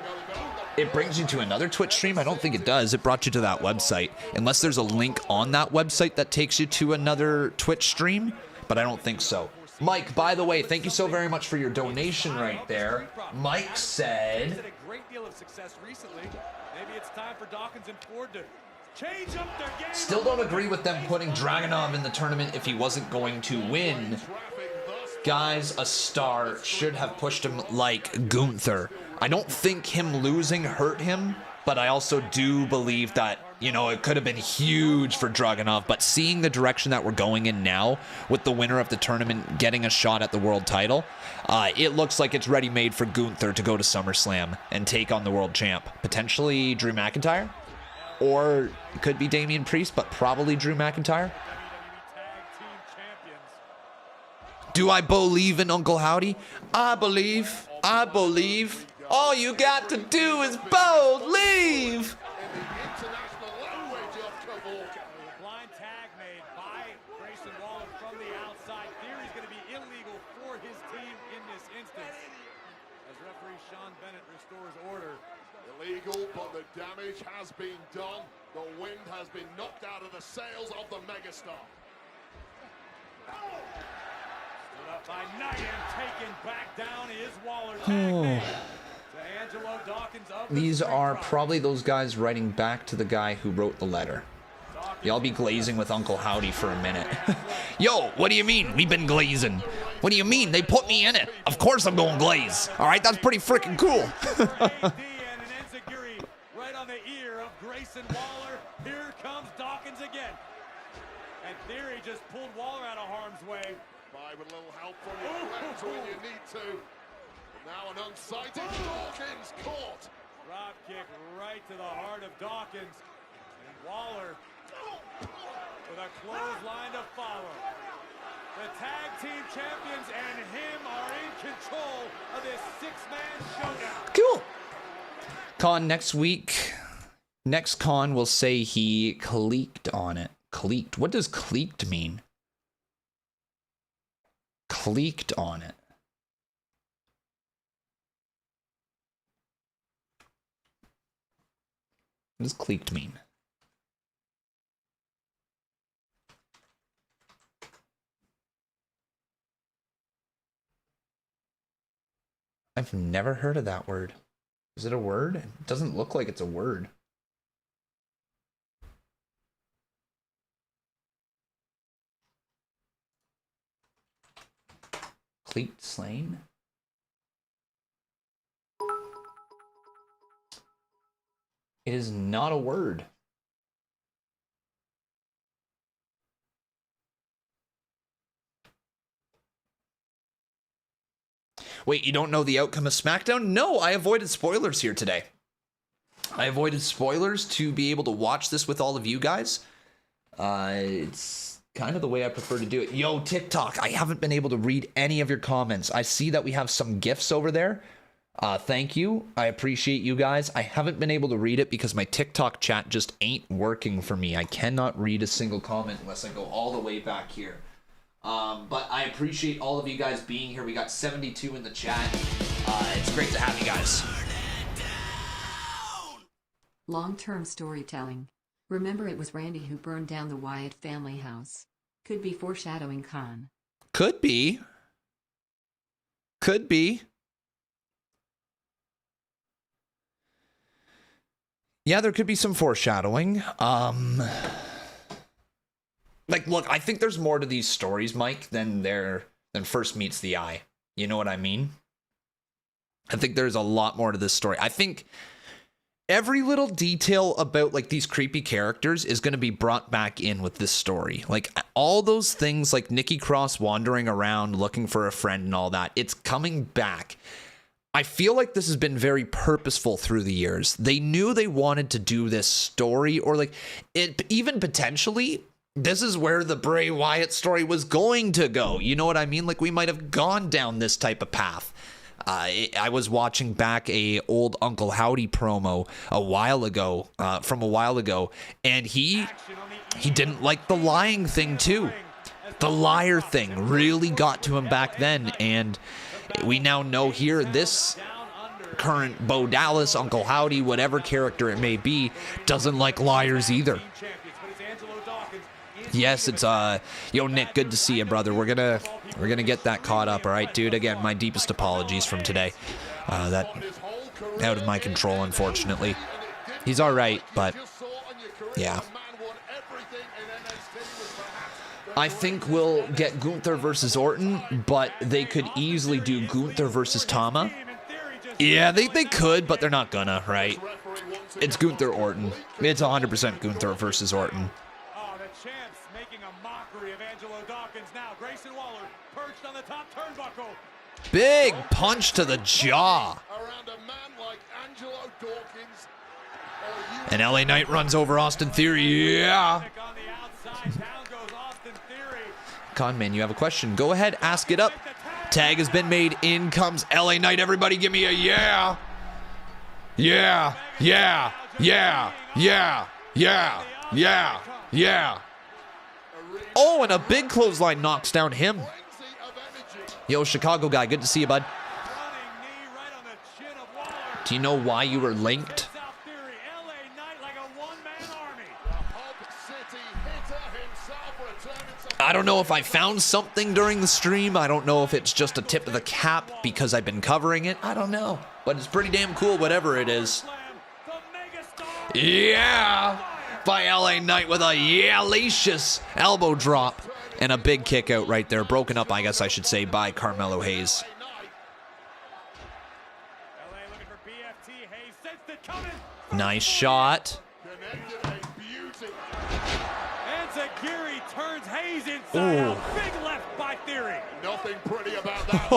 It brings you to another Twitch stream? I don't think it does. It brought you to that website. Unless there's a link on that website that takes you to another Twitch stream. But I don't think so. Mike, by the way, thank you so very much for your donation right there. Mike said... a great deal of success recently. Maybe it's time for Dawkins and Ford to change up their game. Still don't agree with them putting Dragunov in the tournament if he wasn't going to win. Guys, a star should have pushed him like Gunther. I don't think him losing hurt him, but I also do believe that, you know, it could have been huge for Dragunov, but seeing the direction that we're going in now with the winner of the tournament getting a shot at the world title, it looks like it's ready-made for Gunther to go to SummerSlam and take on the world champ. Potentially Drew McIntyre, or it could be Damian Priest, but probably Drew McIntyre. Do I believe in Uncle Howdy? I believe. I believe. All you got to do is believe. Blind tag made by Grayson Waller from the outside. Theory's going to be illegal for his team in this instance, as referee Sean Bennett restores order. Illegal, but the damage has been done. The wind has been knocked out of the sails of the megastar. Stood up by Knight and taken back down is Waller. Tag made to Angelo Dawkins of the These are probably those guys writing back to the guy who wrote the letter. Y'all be glazing with Uncle Howdy for a minute. Yo, what do you mean? We've been glazing. What do you mean? They put me in it. Of course I'm going glaze. All right, that's pretty freaking cool. Right on the ear of Grayson Waller. Here comes Dawkins again. And Theory just pulled Waller out of harm's way. By with a little help from your friends when you need to. And now an unsighted Dawkins caught. Drop kick right to the heart of Dawkins. And Waller with a clothesline to follow. The tag team champions and him are in control of this six-man showdown. Cool. Con next week. Next con will say he cleeked on it. Cleeked. What does cleeked mean? Cleeked on it. What does cleeked mean? I've never heard of that word. Is it a word? It doesn't look like it's a word. Cleat slain? It is not a word. Wait, you don't know the outcome of SmackDown? No, I avoided spoilers here today. I avoided spoilers to be able to watch this with all of you guys. It's kind of the way I prefer to do it. Yo, TikTok, I haven't been able to read any of your comments. I see that we have some GIFs over there. Thank you. I appreciate you guys. I haven't been able to read it because my TikTok chat just ain't working for me. I cannot read a single comment unless I go all the way back here. But I appreciate all of you guys being here. We got 72 in the chat. It's great to have you guys. Long-term storytelling. Remember, it was Randy who burned down the Wyatt family house. Could be foreshadowing Khan. Could be. Could be. Yeah, there could be some foreshadowing. Like, look, I think there's more to these stories, Mike, than first meets the eye. You know what I mean? I think there's a lot more to this story. I think every little detail about, like, these creepy characters is going to be brought back in with this story. Like, all those things, like Nikki Cross wandering around looking for a friend and all that, it's coming back. I feel like this has been very purposeful through the years. They knew they wanted to do this story, or like it even potentially, this is where the Bray Wyatt story was going to go. You know what I mean? Like we might have gone down this type of path. I was watching back a old Uncle Howdy promo from a while ago, and he didn't like the lying thing too. The liar thing really got to him back then, and we now know here this current Bo Dallas, Uncle Howdy, whatever character it may be, doesn't like liars either. Yes, it's yo Nick, good to see you, brother. We're gonna get that caught up, all right, dude. Again, my deepest apologies from today. That out of my control, unfortunately. He's all right, but yeah. I think we'll get Gunther versus Orton, but they could easily do Gunther versus Tama. Yeah, they could, but they're not gonna, right? It's Gunther Orton. It's 100% Gunther versus Orton. Oh, the champ's making a mockery of Angelo Dawkins now. Grayson Waller perched on the top turnbuckle. Big punch to the jaw. And LA Knight runs over Austin Theory. Yeah. Conman, you have a question? Go ahead, ask it up. Tag has been made. In comes LA Knight. Everybody give me a yeah. Yeah. Yeah. Yeah. Yeah. Yeah. Yeah. Yeah. Oh, and a big clothesline knocks down him. Yo, Chicago guy, good to see you, bud. Do you know why you were linked? I don't know if I found something during the stream. I don't know if it's just a tip of the cap because I've been covering it. I don't know. But it's pretty damn cool, whatever it is. Yeah! By LA Knight with a yeah-lacious elbow drop. And a big kick out right there. Broken up, I guess I should say, by Carmelo Hayes. Nice shot. Turns Hayes inside out. Big left by Theory. Nothing pretty about that.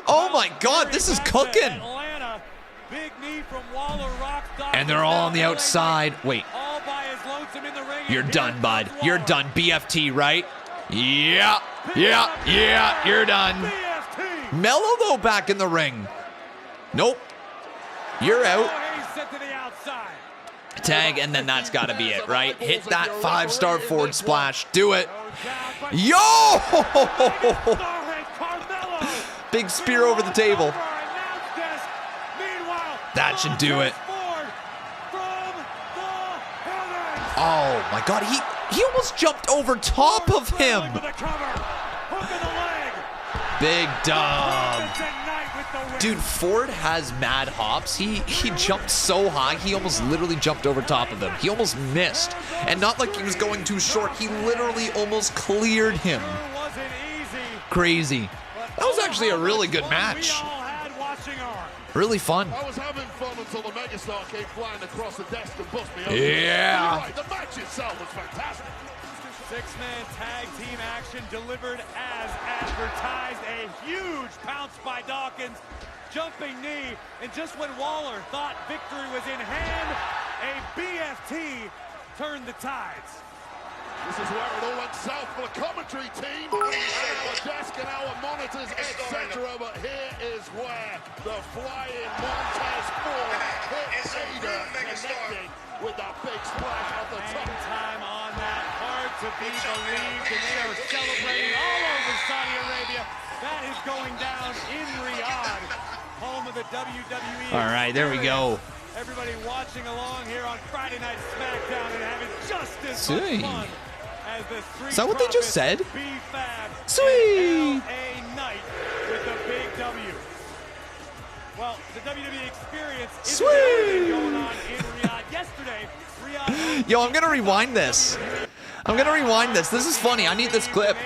Oh my God, this is cooking. Atlanta. Big knee from Waller rocks Dawkins. And they're all on the outside. Wait. All by his lonesome in the ring. You're done, bud. You're done. BFT, right? Yeah. Yeah. Yeah. You're done. BFT. Mello, though, back in the ring. Nope. You're out. Hayes sent to the outside. Tag, and then that's got to be it, right? Hit that 5-star forward splash. Do it. Yo! Big spear over the table. That should do it. Oh, my God. He almost jumped over top of him. Big dub. Dude, Ford has mad hops. He jumped so high, he almost literally jumped over top of him. He almost missed. And not like he was going too short. He literally almost cleared him. Crazy. That was actually a really good match. Really fun. I was having fun until the megastar came flying across the desk and bust me over. Yeah. Right, the match itself was fantastic. Six-man tag team action delivered as advertised. A huge pounce by Dawkins. Jumping knee. And just when Waller thought victory was in hand, a BFT turned the tides. This is where it all went south for the commentary team. Our desk and our monitors, etc. But here is where the flying Montez Ford hit Ada, connecting with that big splash off the top. Time on that, hard to be believed, and they are celebrating all over Saudi Arabia. That is going down in Riyadh, home of the WWE. All right, there we go. Everybody watching along here on Friday Night Smackdown and having just as much fun as the Street Is that what they just said? B-Fab Sweet. LA Knight with the big W. Well, the WWE experience is going on in Riyadh. Yesterday, Riyadh. Yo, I'm gonna rewind this. This is funny. I need this clip.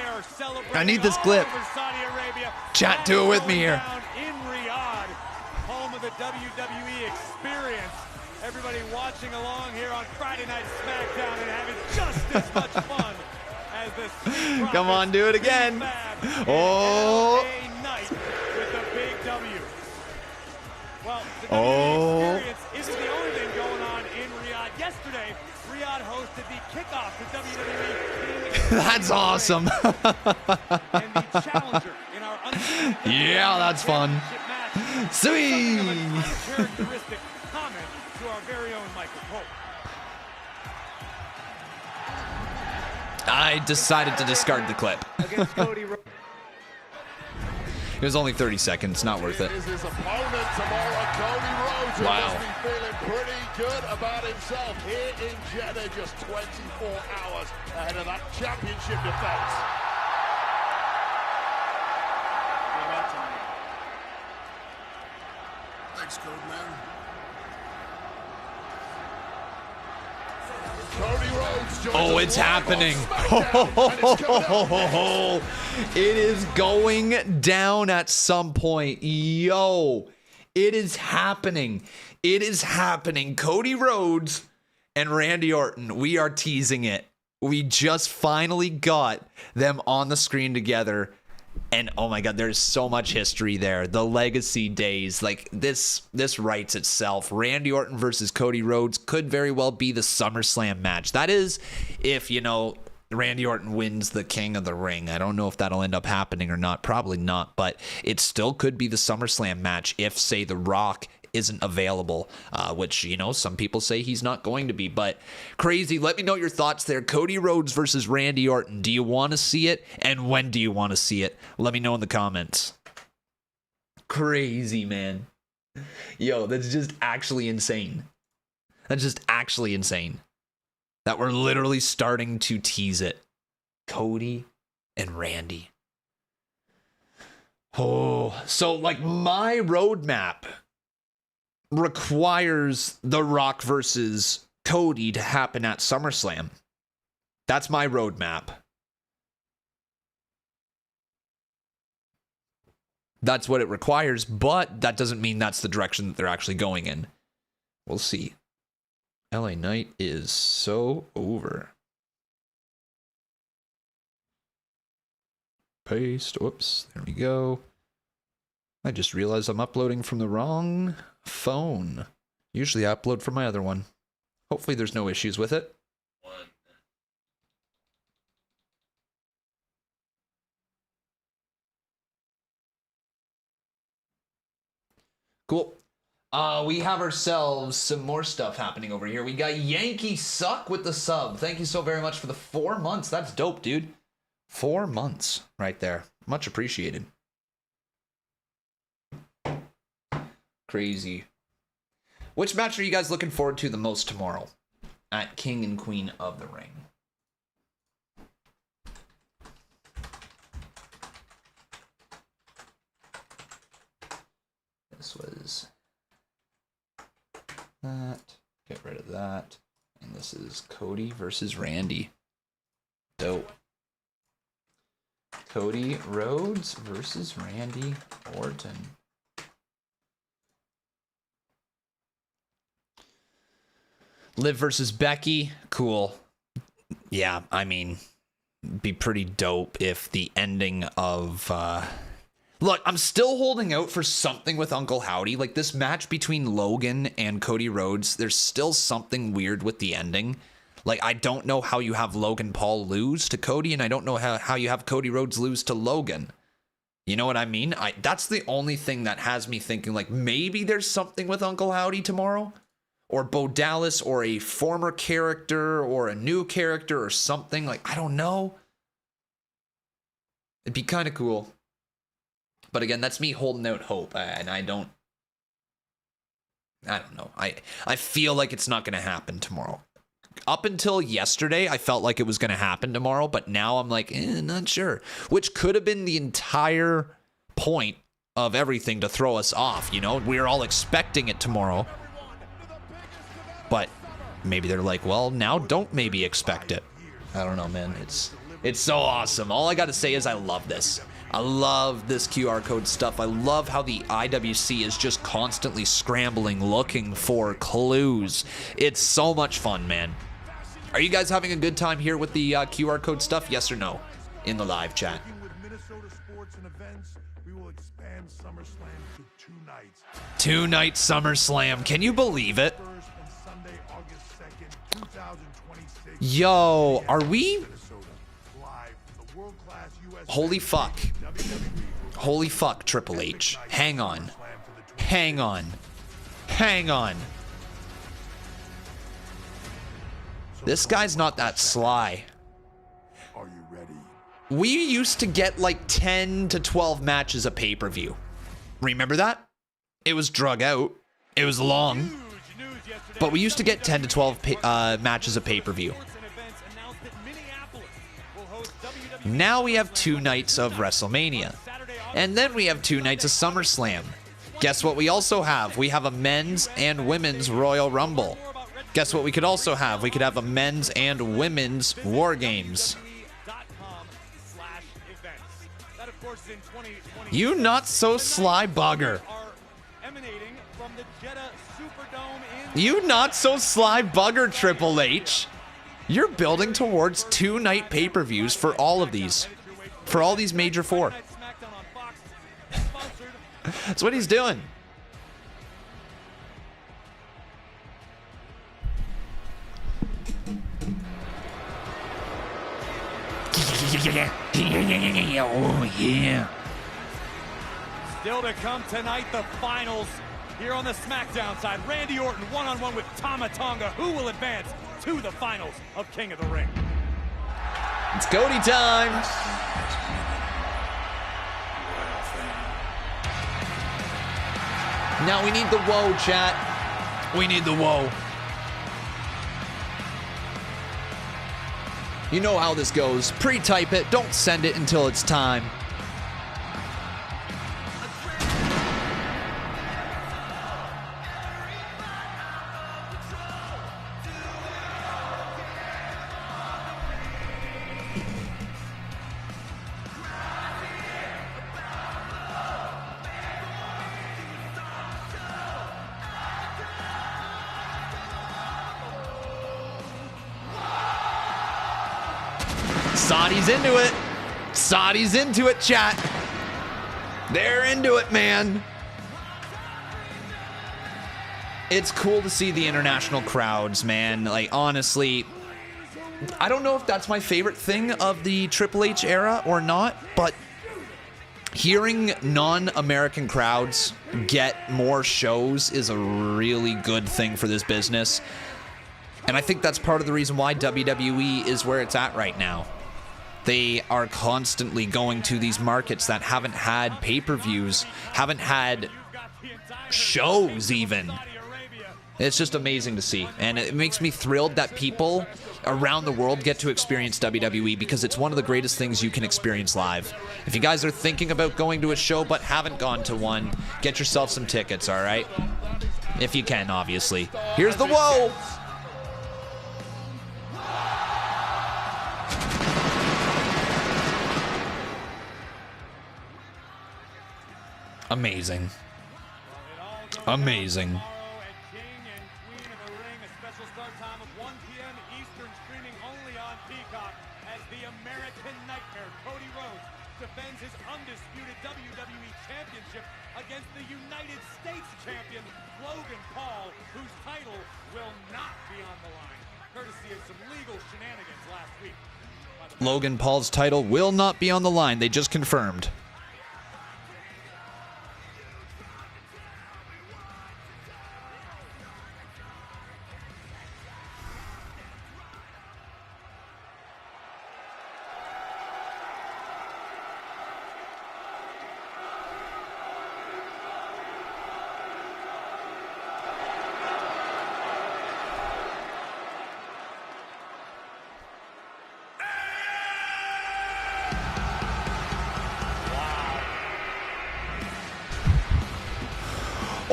Chat, do it with me here. In Riyadh, home of the WWE experience. Everybody watching along here on Friday Night Smackdown and having just as much fun as the Street Come on, do it again. Profits Oh. LA Knight Well, the Oh. WWE experience isn't the only thing going on in Riyadh. Yesterday, Riyadh hosted the kickoff to WWE King That's awesome. and the challenger in our Yeah, that's fun. Sweet. uncharacteristic comment to our very own Michael Cole. I decided to discard the clip. Against Cody Rhodes. It was only 30 seconds, not worth it. Is his opponent tomorrow, Cody Rhodes, who Wow. must be feeling pretty good about himself here in Jeddah, just 24 hours ahead of that championship defense. Thanks, Code Man. Cody Rhodes joins Oh, us it's live on happening. SmackDown, and it's coming up next. It is going down at some point. Yo, it is happening. It is happening. Cody Rhodes and Randy Orton, we are teasing it. We just finally got them on the screen together. And oh my God, there's so much history there. The legacy days, like this writes itself. Randy Orton versus Cody Rhodes could very well be the SummerSlam match. That is, if, you know, Randy Orton wins the King of the Ring. I don't know if that'll end up happening or not. Probably not, but it still could be the SummerSlam match if, say, The Rock isn't available, which, you know, some people say he's not going to be, but crazy. Let me know your thoughts there. Cody Rhodes versus Randy Orton. Do you want to see it? And when do you want to see it? Let me know in the comments. Crazy, man. Yo, that's just actually insane. That's just actually insane that we're literally starting to tease it. Cody and Randy. Oh, so like my roadmap requires The Rock versus Cody to happen at SummerSlam. That's my roadmap. That's what it requires, but that doesn't mean that's the direction that they're actually going in. We'll see. LA Knight is so over. Paste. Whoops. There we go. I just realized I'm uploading from the wrong phone. Usually I upload from my other one. Hopefully there's no issues with it. Cool. We have ourselves some more stuff happening over here. We got Yankee Suck with the sub. Thank you so very much for the 4 months. That's dope, dude. 4 months right there. Much appreciated. Crazy. Which match are you guys looking forward to the most tomorrow at King and Queen of the Ring? This was that. Get rid of that. And this is Cody versus Randy. Dope. Cody Rhodes versus Randy Orton. Liv versus Becky. Cool. Yeah, I mean, be pretty dope if the ending of... Look, I'm still holding out for something with Uncle Howdy. Like, this match between Logan and Cody Rhodes, there's still something weird with the ending. Like, I don't know how you have Logan Paul lose to Cody, and I don't know how you have Cody Rhodes lose to Logan. You know what I mean? That's the only thing that has me thinking, like, maybe there's something with Uncle Howdy tomorrow? Or Bo Dallas, or a former character, or a new character, or something. Like, I don't know. It'd be kind of cool. But again, that's me holding out hope, and I don't know. I feel like it's not going to happen tomorrow. Up until yesterday, I felt like it was going to happen tomorrow, but now I'm like, not sure. Which could have been the entire point of everything to throw us off, you know? We were all expecting it tomorrow. But maybe they're like, well, now don't maybe expect it. I don't know, man. It's so awesome. All I got to say is I love this. I love this QR code stuff. I love how the IWC is just constantly scrambling, looking for clues. It's so much fun, man. Are you guys having a good time here with the QR code stuff? Yes or no? In the live chat. we will expand SummerSlam to 2 nights. 2-night SummerSlam. Can you believe it? First and Sunday, August 2nd, 2026. Yo, are we? Live, the world-class US Holy fuck. WWE Holy fuck, Triple H. Hang on. Hang on. Hang on. This guy's not that sly. Are you ready? We used to get like 10 to 12 matches a pay-per-view. Remember that? It was drug out. It was long. But we used to get 10 to 12 matches a pay-per-view. Now we have 2 nights of WrestleMania. And then we have 2 nights of SummerSlam. Guess what we also have? We have a men's and women's Royal Rumble. Guess what we could also have? We could have a men's and women's War Games. You not so sly bugger. You not so sly bugger, Triple H. You're building towards 2-night pay-per-views for all of these. For all these major 4. That's what he's doing. Oh, yeah. Still to come tonight, the finals here on the SmackDown side. Randy Orton one-on-one with Tomatonga. Who will advance to the finals of King of the Ring? It's Cody time. Now we need the whoa, chat. We need the whoa. You know how this goes. Pre-type it. Don't send it until it's time. Saudi's into it. Saudi's into it, chat. They're into it, man. It's cool to see the international crowds, man. Like, honestly, I don't know if that's my favorite thing of the Triple H era or not, but hearing non-American crowds get more shows is a really good thing for this business. And I think that's part of the reason why WWE is where it's at right now. They are constantly going to these markets that haven't had pay-per-views, haven't had shows even. It's just amazing to see. And it makes me thrilled that people around the world get to experience WWE because it's one of the greatest things you can experience live. If you guys are thinking about going to a show but haven't gone to one, get yourself some tickets, all right? If you can, obviously. Here's the whoa! Amazing. Amazing. Cody Rhodes defends his undisputed WWE Championship against the United States Champion, Logan Paul, whose title will not be on the line, courtesy of some legal shenanigans last week. Logan Paul's title will not be on the line. They just confirmed.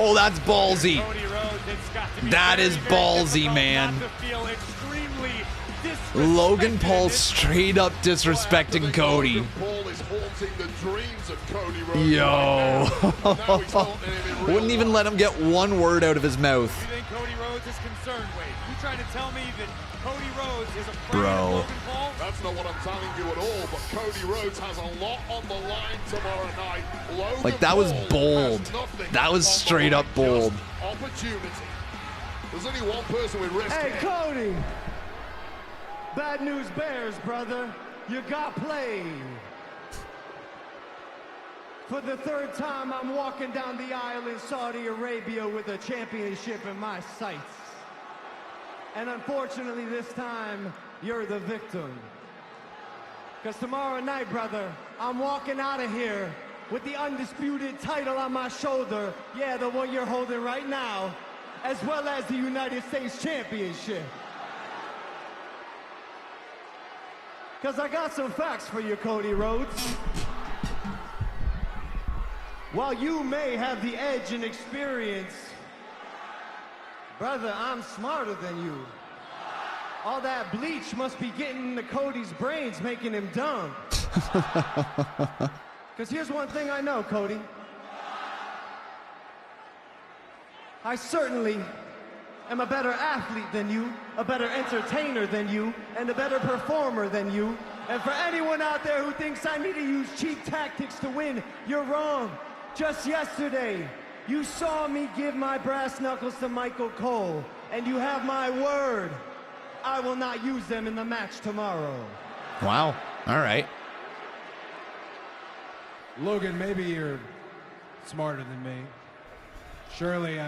Oh, that's ballsy. That is ballsy, man. Logan Paul straight up disrespecting Cody. Yo. Wouldn't even let him get one word out of his mouth. is concerned, Wade? You trying to tell me that Cody Rhodes is afraid Bro. of Logan Paul? That's not what I'm telling you at all, but Cody Rhodes has a lot on the line tomorrow night. Logan Like, that was Paul bold. has nothing That was on the straight line, up bold. just opportunity. There's only one person with risk Hey, here. Cody! Bad news bears, brother. You got played. For the third time, I'm walking down the aisle in Saudi Arabia with a championship in my sights. And unfortunately, this time, you're the victim. Because tomorrow night, brother, I'm walking out of here with the undisputed title on my shoulder. Yeah, the one you're holding right now, as well as the United States Championship. Because I got some facts for you, Cody Rhodes. While you may have the edge in experience, brother, I'm smarter than you. All that bleach must be getting into Cody's brains, making him dumb. Because here's one thing I know, Cody. I certainly am a better athlete than you, a better entertainer than you, and a better performer than you. And for anyone out there who thinks I need to use cheap tactics to win, you're wrong. Just yesterday, you saw me give my brass knuckles to Michael Cole, and you have my word. I will not use them in the match tomorrow. Wow. All right. Logan, maybe you're smarter than me. Surely,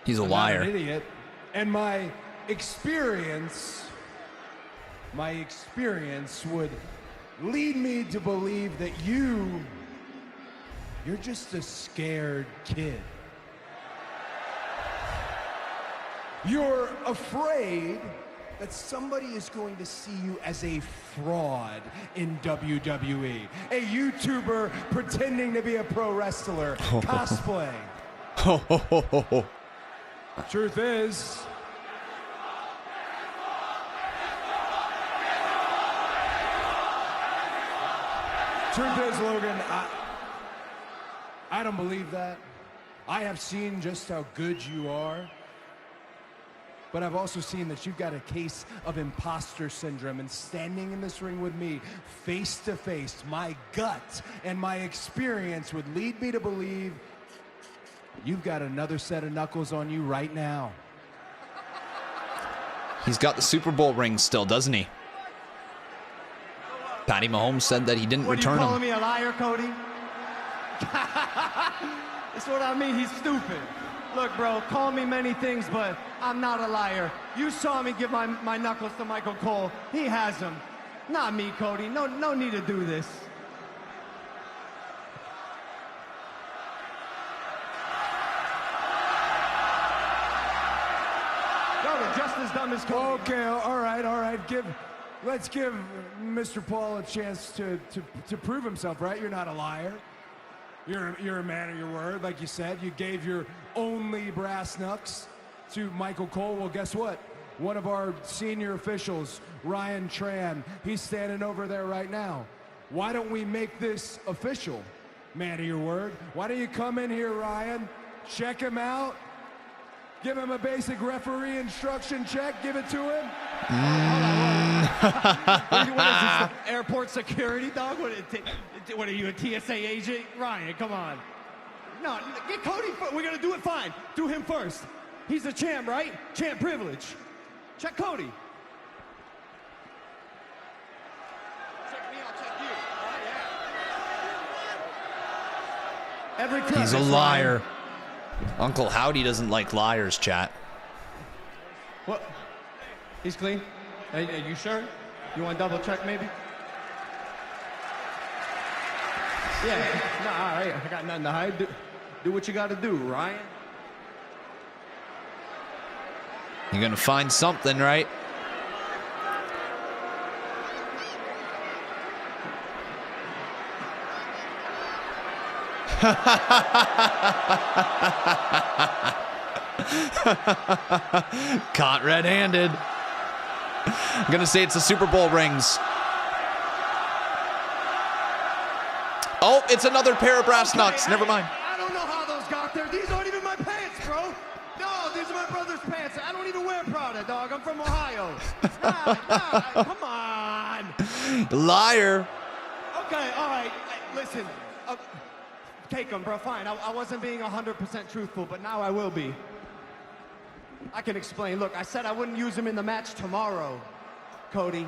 He's a I'm liar. not an idiot. And my experience would lead me to believe that you're just a scared kid. You're afraid that somebody is going to see you as a fraud in WWE. A YouTuber pretending to be a pro wrestler, cosplay. Truth is, Logan, I don't believe that. I have seen just how good you are. But I've also seen that you've got a case of imposter syndrome, and standing in this ring with me face to face, my gut and my experience would lead me to believe you've got another set of knuckles on you right now. He's got the Super Bowl ring still, doesn't he? Patty Mahomes said that he didn't return What, are you them. calling me a liar, Cody? That's what I mean, he's stupid. Look, bro, call me many things, but I'm not a liar. You saw me give my knuckles to Michael Cole. He has them. Not me, Cody. No need to do this. You're just as dumb as Cody. Okay, all right. Let's give Mr. Paul a chance to prove himself, right? You're not a liar. You're a man of your word, like you said. You gave your only brass knucks to Michael Cole. Well, guess what? One of our senior officials, Ryan Tran, he's standing over there right now. Why don't we make this official, man of your word? Why don't you come in here, Ryan, check him out, give him a basic referee instruction check, give it to him? What is this, airport security, dog? What are you, a TSA agent? Ryan, come on. No, get Cody first. We're going to do it fine. Do him first. He's the champ, right? Champ privilege. Check Cody. Check me, I'll check you. Every clip. He's a liar. Uncle Howdy doesn't like liars, chat. What? He's clean? Are you sure? You want to double check maybe? Yeah, no, all right. I got nothing to hide. Do what you got to do, Ryan. You're gonna find something, right? Caught red-handed. I'm gonna say it's the Super Bowl rings. Oh, it's another pair of brass knucks. Never mind. I don't know how those got there. These aren't even my pants, bro. No, these are my brother's pants. I don't even wear Prada, dog. I'm from Ohio. Nah, come on. Liar. Okay, all right. Listen, take them, bro. Fine. I wasn't being 100% truthful, but now I will be. I can explain. Look, I said I wouldn't use them in the match tomorrow, Cody.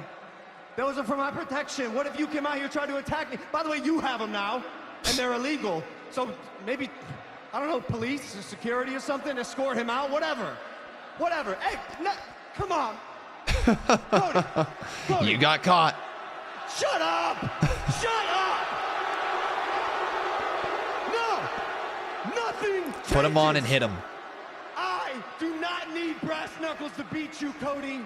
Those are for my protection. What if you came out here and tried to attack me? By the way, you have them now, and they're illegal. So maybe, I don't know, police or security or something, escort him out, whatever. Whatever. Hey, come on. Cody. You got caught. Shut up! Shut up! No! Nothing changes. Put him on and hit him. I do not need brass knuckles to beat you, Cody.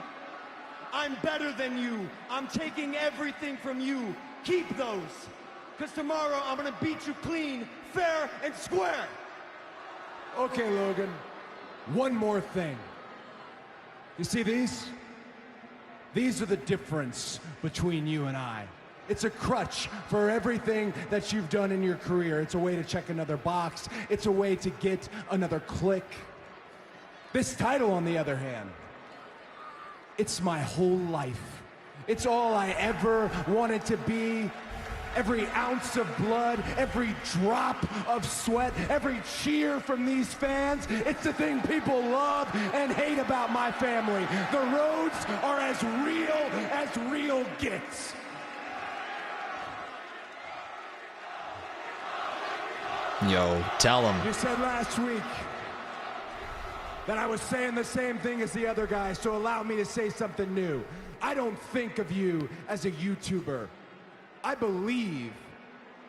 I'm better than you. I'm taking everything from you. Keep those. Because tomorrow I'm going to beat you clean, fair, and square. Okay, Logan. One more thing. You see these? These are the difference between you and I. It's a crutch for everything that you've done in your career. It's a way to check another box. It's a way to get another click. This title, on the other hand, it's my whole life. It's all I ever wanted to be. Every ounce of blood, every drop of sweat, every cheer from these fans, it's the thing people love and hate about my family. The Rhodes are as real gets. Yo, tell him. You said last week that I was saying the same thing as the other guys, so allow me to say something new. I don't think of you as a YouTuber. I believe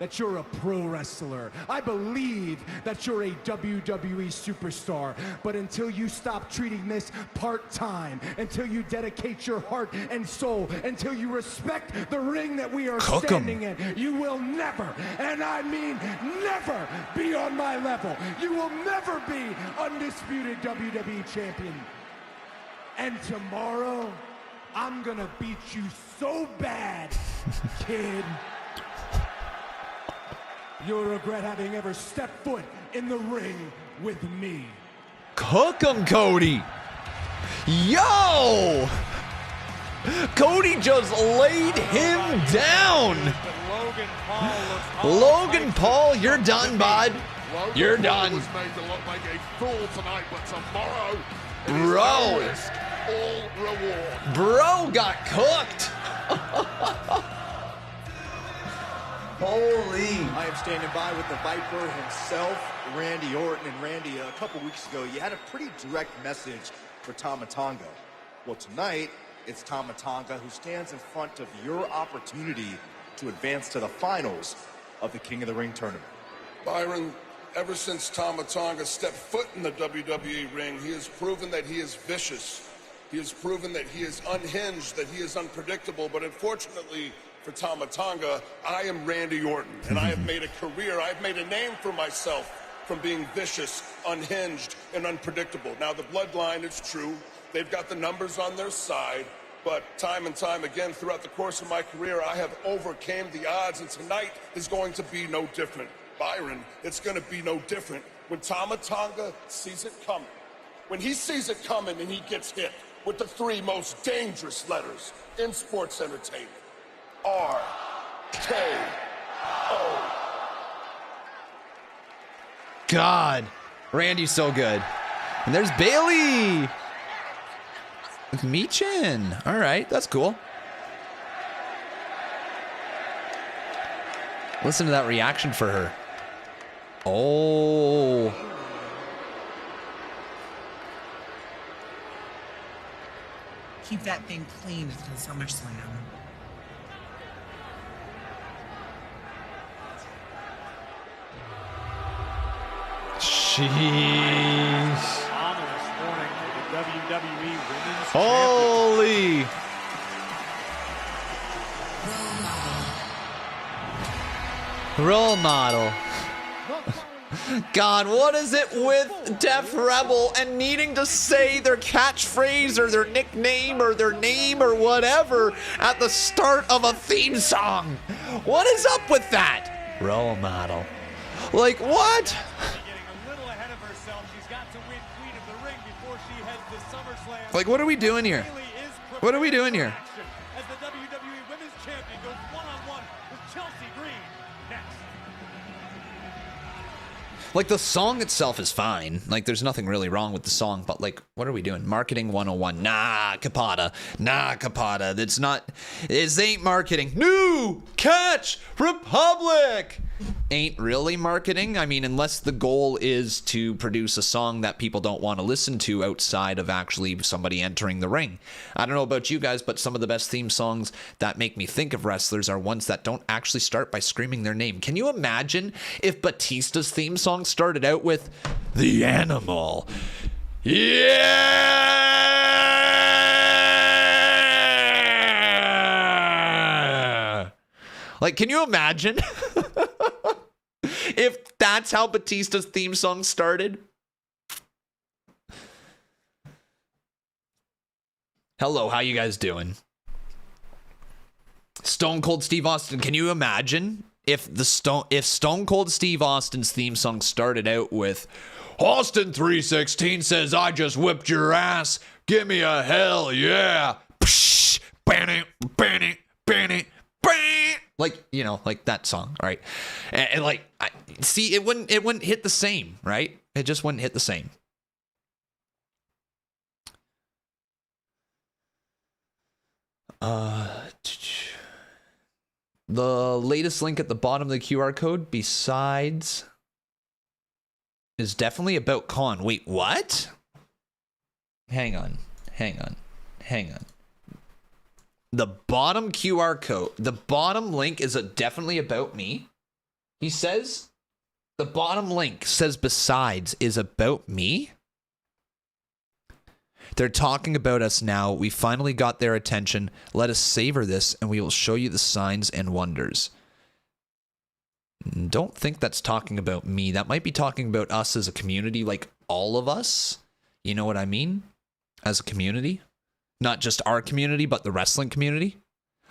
that you're a pro wrestler. I believe that you're a WWE superstar. But until you stop treating this part-time, until you dedicate your heart and soul, until you respect the ring that we are standing in, you will never, and I mean never, be on my level. You will never be undisputed WWE champion. And tomorrow, I'm gonna beat you so bad, kid. You'll regret having ever stepped foot in the ring with me. Cook him, Cody. Yo! Cody just laid him down. Logan Paul, you're done, bud. You're done. Was made to look like a fool tonight, but tomorrow, Bro. it is no risk, all reward. Bro got cooked. Holy. I am standing by with the Viper himself, Randy Orton. And Randy, a couple weeks ago, you had a pretty direct message for Tomatonga. Well, tonight, it's Tomatonga who stands in front of your opportunity to advance to the finals of the King of the Ring tournament. Byron, ever since Tomatonga stepped foot in the WWE ring, he has proven that he is vicious. He has proven that he is unhinged, that he is unpredictable. But unfortunately for Tomatonga, I am Randy Orton, and I have made a career, I've made a name for myself from being vicious, unhinged, and unpredictable. Now, the bloodline is true. They've got the numbers on their side, but time and time again throughout the course of my career, I have overcame the odds, and tonight is going to be no different. Byron, it's going to be no different when Tomatonga sees it coming. When he sees it coming and he gets hit with the three most dangerous letters in sports entertainment. RKO. God, Randy's so good. And there's Bailey. With Michin. All right, that's cool. Listen to that reaction for her. Oh. Keep that thing clean until SummerSlam. Jeez. Ominous warning for the WWE Women's Holy. Role model. God, what is it with Def Rebel and needing to say their catchphrase or their nickname or their name or whatever at the start of a theme song? What is up with that? Role model. Like, what? Getting a little ahead of herself She's got to win Queen of the Ring before she heads to SummerSlam. Like, what are we doing here? What are we doing here? As the WWE Women's Champion goes one-on-one with Chelsea Green next. Like, the song itself is fine. Like, there's nothing really wrong with the song, but, like, what are we doing? Marketing 101. Nah, Capata. Nah, Capata. That's not... This ain't marketing. New Catch Republic! Ain't really marketing. I mean, unless the goal is to produce a song that people don't want to listen to outside of actually somebody entering the ring. I don't know about you guys, but some of the best theme songs that make me think of wrestlers are ones that don't actually start by screaming their name. Can you imagine if Batista's theme song started out with The Animal? Yeah! Like, can you imagine? If that's how Batista's theme song started. Hello, how you guys doing? Stone Cold Steve Austin, can you imagine if Stone Cold Steve Austin's theme song started out with Austin 316 says I just whipped your ass, give me a hell yeah. Psh, banny, banny, banny, banny. Like, you know, like that song, right? And like, see, it wouldn't hit the same, right? It just wouldn't hit the same. The latest link at the bottom of the QR code, besides, is definitely about Khan. Wait, what? Hang on. The bottom QR code, the bottom link is definitely about me. He says, the bottom link says besides is about me. They're talking about us now. We finally got their attention. Let us savor this and we will show you the signs and wonders. Don't think that's talking about me. That might be talking about us as a community, like all of us. You know what I mean? As a community. Not just our community, but the wrestling community.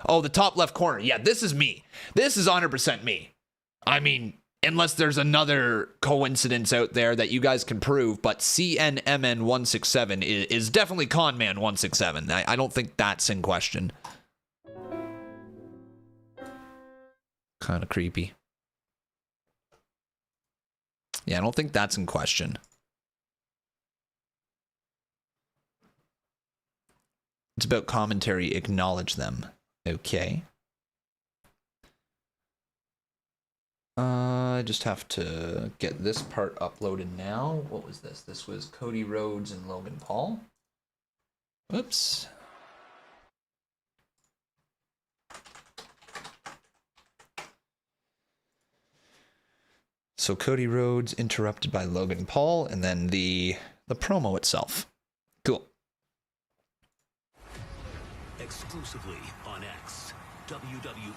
Oh, the top left corner. Yeah, this is me. This is 100% me. I mean, unless there's another coincidence out there that you guys can prove, but CNMN167 is definitely Conman167. I don't think that's in question. Kind of creepy. Yeah, I don't think that's in question. It's about commentary. Acknowledge them. Okay. I just have to get this part uploaded now. What was this? This was Cody Rhodes and Logan Paul. Oops. So Cody Rhodes interrupted by Logan Paul, and then the promo itself. Cool. Exclusively on X, WWE.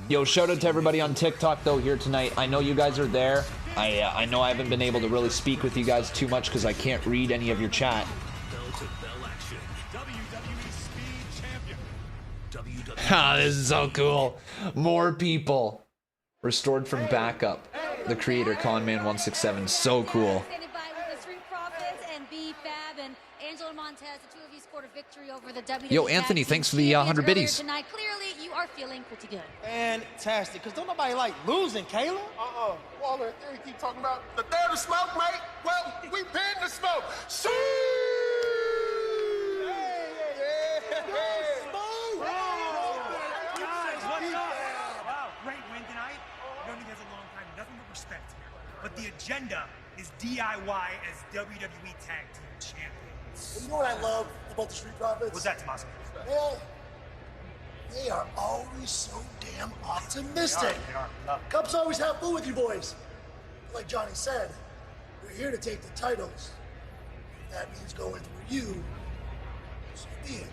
Yo, shout out to everybody on TikTok though here tonight. I know you guys are there. I know I haven't been able to really speak with you guys too much because I can't read any of your chat. Ah, this is so cool. More people. Restored from backup. The creator, Conman167. So cool. Yo, Anthony, thanks for the 100 biddies. Tonight, clearly, you are feeling pretty good. Fantastic, because don't nobody like losing, Kayla. Waller, they keep talking about the dare to smoke, mate. Well, we been to smoke. See? Great win tonight. I don't think that's a long time. Nothing but respect here. But the agenda is DIY as WWE Tag Team Champions. You know what I love about the Street Profits? What's that, Tommaso? Man, they are always so damn optimistic. They are. Cubs always have fun with you boys. Like Johnny said, we're here to take the titles. If that means going through you, so be it.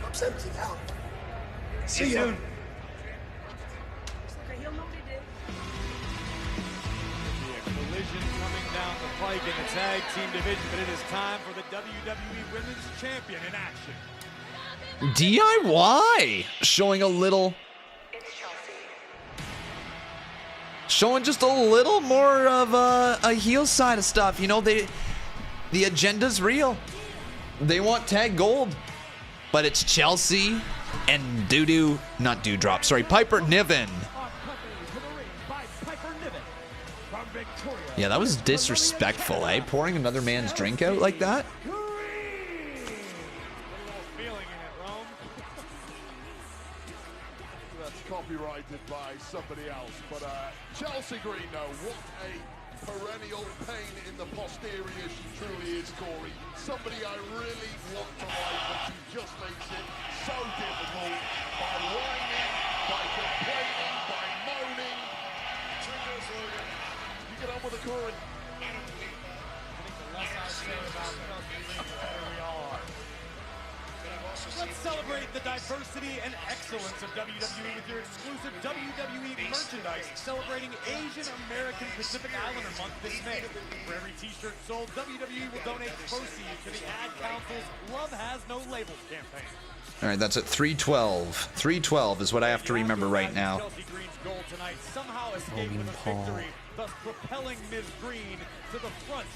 Cubs empty now. See you soon. Collision coming down the pike in the tag team division, but it is time for the WWE Women's Champion in action. DIY showing a little. showing just a little more of a heel side of stuff. You know, the agenda's real. They want tag gold, but it's Chelsea and Piper Niven. Yeah, that was disrespectful, eh? Pouring another man's drink out like that. That's copyrighted by somebody else, but Chelsea Green, though, what a perennial pain in the posterior she truly is, Corey. Somebody I really want to like, but she just makes it so difficult by whining, by complaining, by moaning. You get on with the Corey. I think the less I say about Chelsea, the better we all are. Let's celebrate the diversity and excellence of WWE with your exclusive WWE merchandise celebrating Asian American Pacific Islander Month this May. For every t-shirt sold, WWE will donate proceeds to the Ad Council's Love Has No Labels campaign. All right, that's at 312. 312 is what I have to remember right now. Chelsea Green's goal tonight somehow escaped with a victory, thus propelling Ms. Green to the front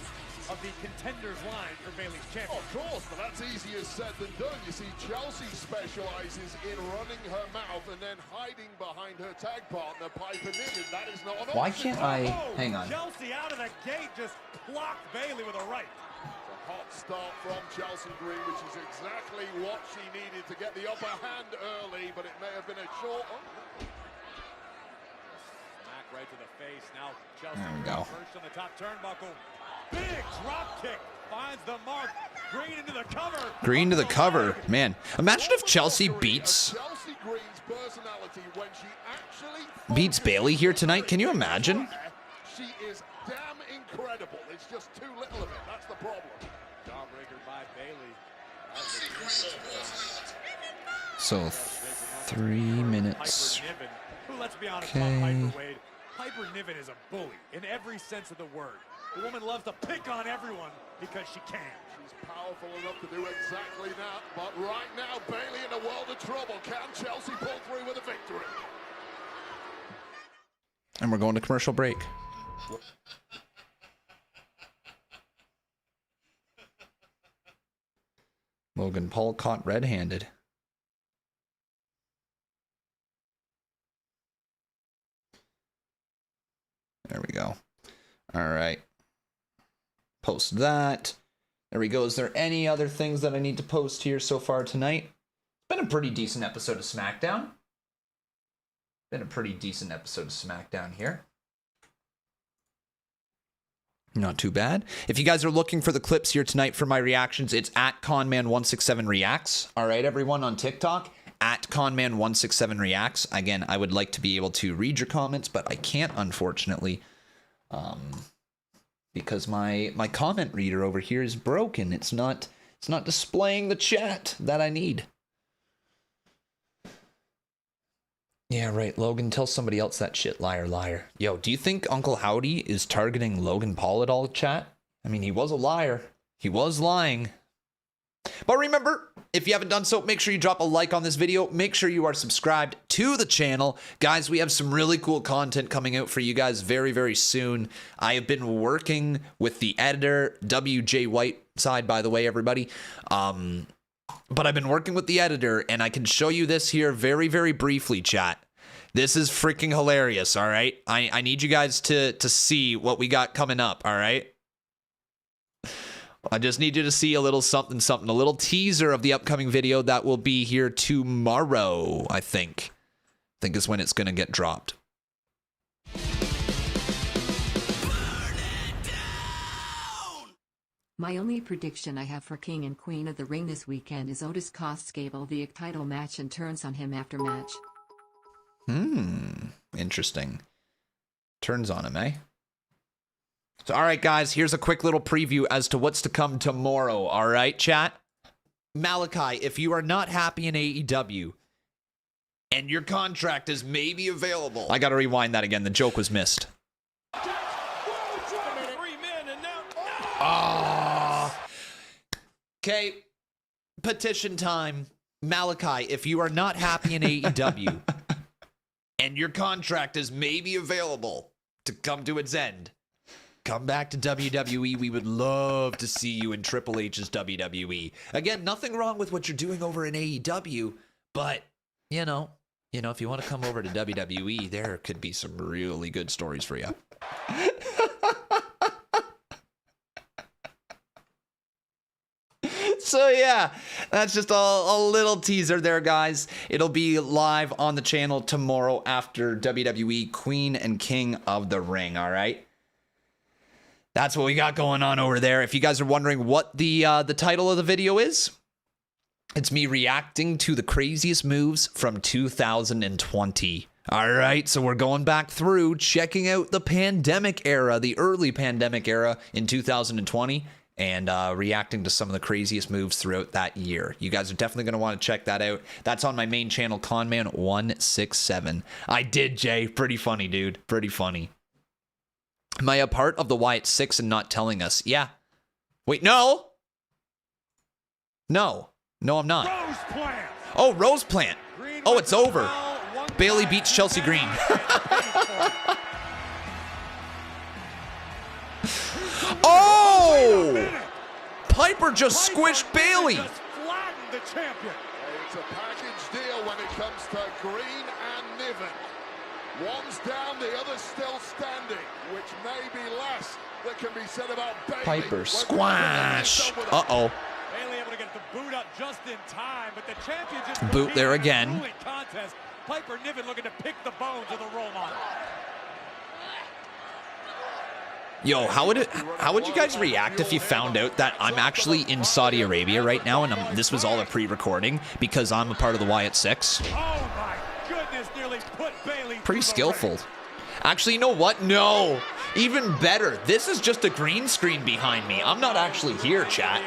of the contenders line for Bayley's championship. Of course, but that's easier said than done. You see, Chelsea specializes in running her mouth and then hiding behind her tag partner, Piper Niven. That is not an Why option. can't I? Hang on. Chelsea out of the gate just clocked Bayley with a right. A hot start from Chelsea Green, which is exactly what she needed to get the upper hand early, but it may have been a short one. Smack right to the face. Now Chelsea There we go. perched on the top turnbuckle. Big drop kick finds the mark. Green into the cover. Green to the cover. Man, imagine if Chelsea beats Chelsea Green's personality when she actually Bayley here tonight. Can you imagine? She is damn incredible. It's just too little of it. That's the problem. Jawbreaker by Bayley. So 3 minutes. Piper Niven, who, let's be honest, Okay. about Piper Wade. Piper Niven is a bully in every sense of the word. The woman loves to pick on everyone because she can. She's powerful enough to do exactly that. But right now, Bayley in a world of trouble. Can Chelsea pull through with a victory? And we're going to commercial break. Logan Paul caught red-handed. There we go. All right. Post that. There we go. Is there any other things that I need to post here so far tonight? It's been a pretty decent episode of SmackDown. Here. Not too bad. If you guys are looking for the clips here tonight for my reactions, it's at Conman167Reacts. All right, everyone on TikTok, at Conman167Reacts. Again, I would like to be able to read your comments, but I can't, unfortunately, because my comment reader over here is broken. It's not displaying the chat that I need. Yeah, right. Logan, tell somebody else that shit, liar, liar. Yo, do you think Uncle Howdy is targeting Logan Paul at all, chat? I mean, he was a liar. He was lying. But remember, if you haven't done so, make sure you drop a like on this video. Make sure you are subscribed to the channel. Guys, we have some really cool content coming out for you guys very, very soon. I have been working with the editor, WJ Whiteside, by the way, everybody. But I've been working with the editor, and I can show you this here very, very briefly, chat. This is freaking hilarious, all right? I need you guys to see what we got coming up, all right? I just need you to see a little something, a little teaser of the upcoming video that will be here tomorrow, I think. I think is when it's going to get dropped. My only prediction I have for King and Queen of the Ring this weekend is Otis costs Gable the title match and turns on him after match. Interesting. Turns on him, eh? So, all right, guys, here's a quick little preview as to what's to come tomorrow, all right, chat? Malachi, if you are not happy in AEW and your contract is maybe available... I got to rewind that again. The joke was missed. Okay, petition time. Malachi, if you are not happy in AEW and your contract is maybe available, to come to its end. Come back to WWE. We would love to see you in Triple H's WWE. Again, nothing wrong with what you're doing over in AEW, but, you know, if you want to come over to WWE, there could be some really good stories for you. So yeah, that's just a little teaser there, guys. It'll be live on the channel tomorrow after WWE Queen and King of the Ring, all right? That's what we got going on over there. If you guys are wondering what the title of the video is, it's me reacting to the craziest moves from 2020. All right, so we're going back through, checking out the pandemic era, the early pandemic era in 2020, and reacting to some of the craziest moves throughout that year. You guys are definitely going to want to check that out. That's on my main channel, Conman167. I did, Jay. Pretty funny, dude. Pretty funny. Am I a part of the Wyatt 6 and not telling us? Yeah. Wait, no. No, I'm not. Rose Plant. Oh, Rose Plant. Oh, it's over. Bailey beats Chelsea Green. Oh! Piper just squished Bailey. Flattened the champion. It's a package deal when it comes to Green and Niven. One's down, the other's still standing, which may be less that can be said about Bailey. Piper squash. Uh-oh. Bailey able to get the boot up just in time, but the champion just boot there again. Contest. Piper Niven looking to pick the bones of the role model. Yo, how would you guys react if you found out that I'm actually in Saudi Arabia right now, and this was all a pre-recording because I'm a part of the Wyatt 6? Oh my goodness, nearly put Bailey. Pretty skillful. Actually, you know what? No. Even better. This is just a green screen behind me. I'm not actually here, chat.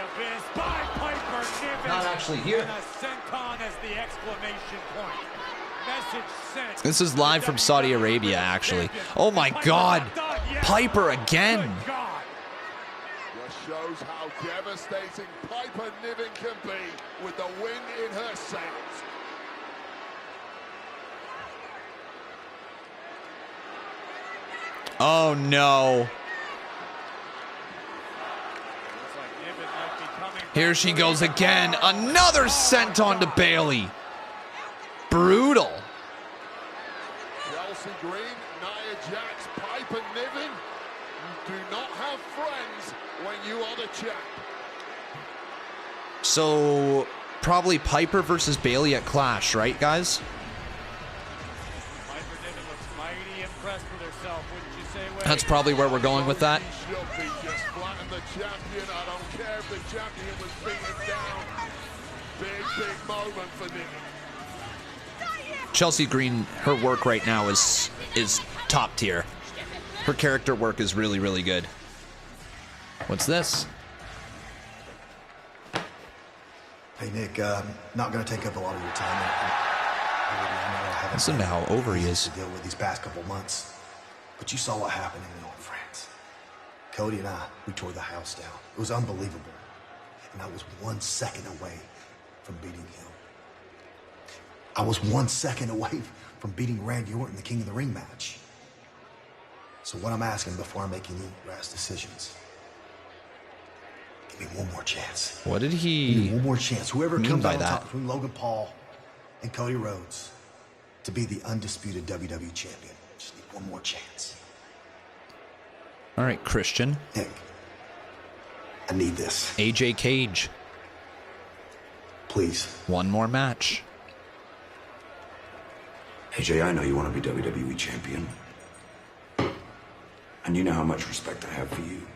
Not actually here. This is live from Saudi Arabia, actually. Oh my God. Piper again. Just shows how devastating Piper Niven can be with the wind in her sails. Oh no. Here she goes again. Another senton to Bailey. Brutal. Chelsea Green, Nia Jax, Piper Niven. You do not have friends when you are the champ. So probably Piper versus Bailey at Clash, right, guys? That's probably where we're going with that. Chelsea Green, her work right now is top tier. Her character work is really, really good. What's this? Hey, Nick, not going to take up a lot of your time. Listen to how over he is. To deal with these past couple months. But you saw what happened in North France. Cody and I, we tore the house down. It was unbelievable. And I was 1 second away from beating him. I was 1 second away from beating Randy Orton, the King of the Ring match. So what I'm asking before I make any rash decisions, give me one more chance. What did Give he me one more chance. Whoever mean comes by out on that? top between Logan Paul and Cody Rhodes to be the undisputed WWE champion. Just need one more chance. All right, Christian. Nick, I need this. AJ Cage. Please. One more match. AJ, I know you want to be WWE champion. And you know how much respect I have for you.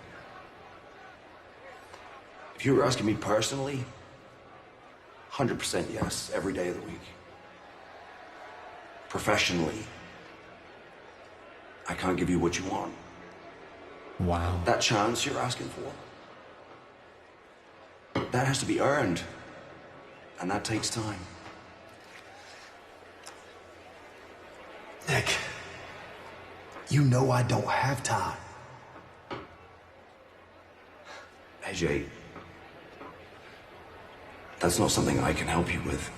If you were asking me personally, 100% yes, every day of the week. Professionally, I can't give you what you want. Wow. That chance you're asking for, that has to be earned. And that takes time. Nick, you know I don't have time. AJ, that's not something I can help you with.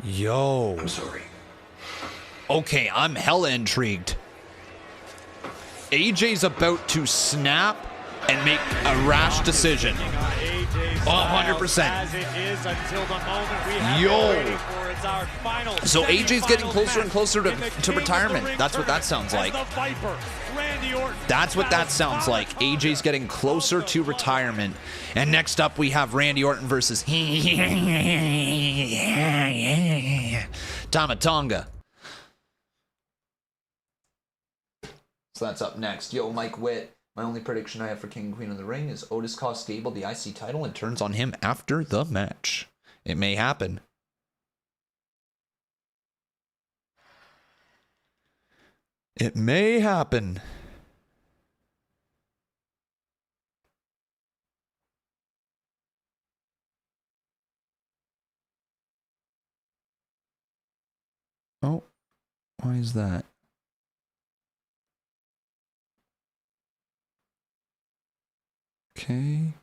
Yo. I'm sorry. Okay, I'm hella intrigued. AJ's about to snap and make a rash decision. 100%. Yo. So AJ's getting closer and closer to retirement. That's what that sounds like. That's what that sounds like. AJ's getting closer to retirement. And next up, we have Randy Orton versus Tomatonga. So that's up next. Yo, Mike Witt. My only prediction I have for King and Queen of the Ring is Otis costs Gable the IC title and turns on him after the match. It may happen. It may happen. Oh, why is that? Okay.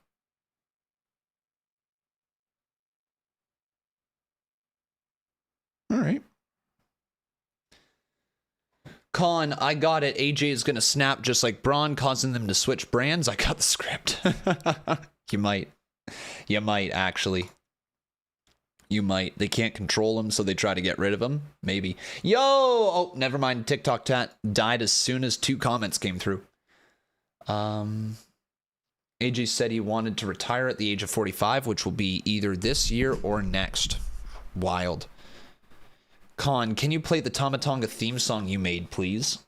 All right. Con, I got it. AJ is going to snap just like Braun, causing them to switch brands. I got the script. You might. You might, actually. You might. They can't control him, so they try to get rid of him. Maybe. Yo! Oh, never mind. TikTok chat died as soon as 2 comments came through. AJ said he wanted to retire at the age of 45, which will be either this year or next. Wild. Con, can you play the Tomatonga theme song you made, please?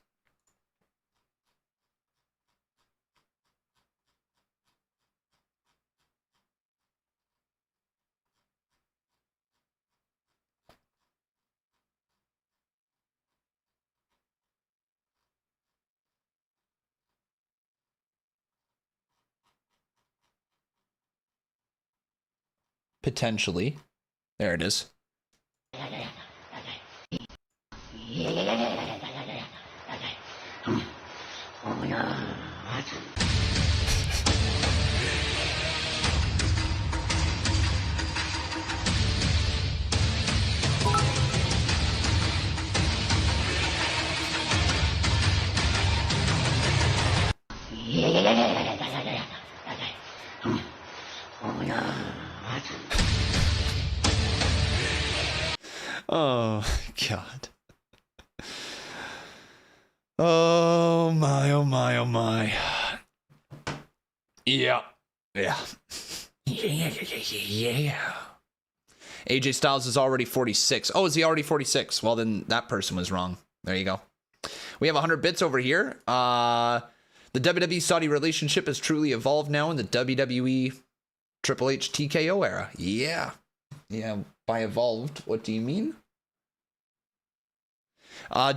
Potentially. There it is. Oh, God. Oh, my, oh, my, oh, my. Yeah. Yeah. Yeah. AJ Styles is already 46. Oh, is he already 46? Well, then that person was wrong. There you go. We have 100 bits over here. The WWE Saudi relationship has truly evolved now in the WWE Triple H TKO era. Yeah. Yeah. By evolved, what do you mean?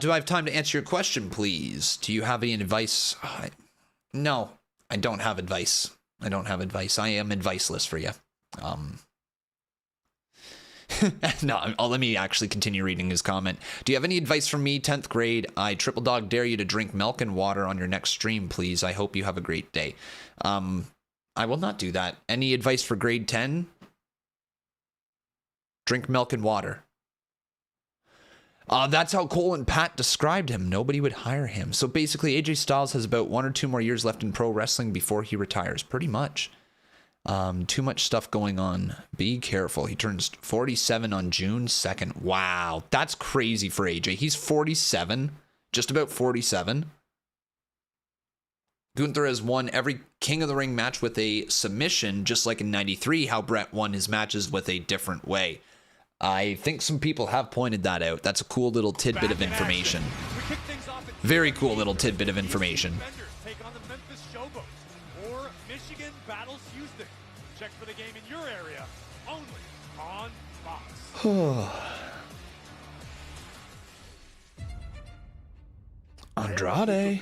Do I have time to answer your question, please? Do you have any advice? No, I don't have advice. I don't have advice. I am adviceless for you. No, let me actually continue reading his comment. Do you have any advice for me, 10th grade? I triple dog dare you to drink milk and water on your next stream, please. I hope you have a great day. I will not do that. Any advice for grade 10? Drink milk and water. That's how Cole and Pat described him. Nobody would hire him. So basically, AJ Styles has about 1 or 2 more years left in pro wrestling before he retires. Pretty much. Too much stuff going on. Be careful. He turns 47 on June 2nd. Wow. That's crazy for AJ. He's 47. Just about 47. Gunther has won every King of the Ring match with a submission, just like in 93, how Brett won his matches with a different way. I think some people have pointed that out. That's a cool little tidbit of information. Very cool little tidbit of information. Take on the Memphis Showboats or Michigan battles Houston. Check for the game in your area, only on Fox. Andrade.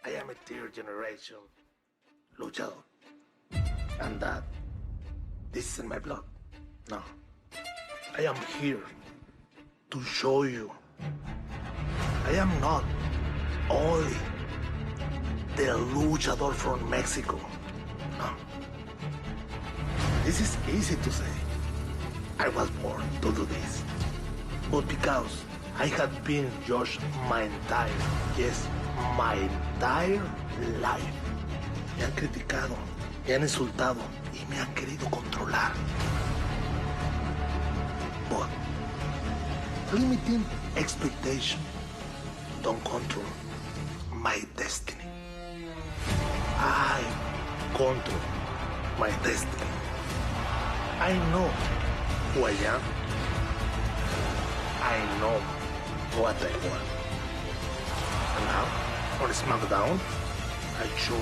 I am a third generation luchador. And that this is in my blood. No. I am here to show you I am not only the luchador from Mexico. No. This is easy to say. I was born to do this. But because I had been judged my entire my entire life. Me han criticado, me han insultado y me han querido controlar. But limiting expectation don't control my destiny. I control my destiny. I know who I am. I know what I want. And now, on SmackDown, I show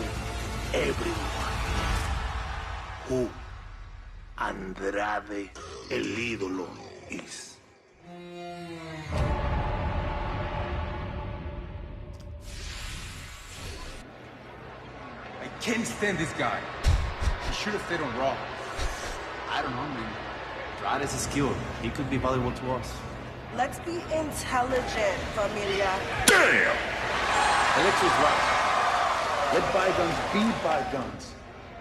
everyone who Andrade el ídolo is. I can't stand this guy. He should have stayed on Raw. I don't know, man. Andrade's is skilled. He could be valuable to us. Let's be intelligent, familia. Damn! Alexa's right. Let bygones be bygones.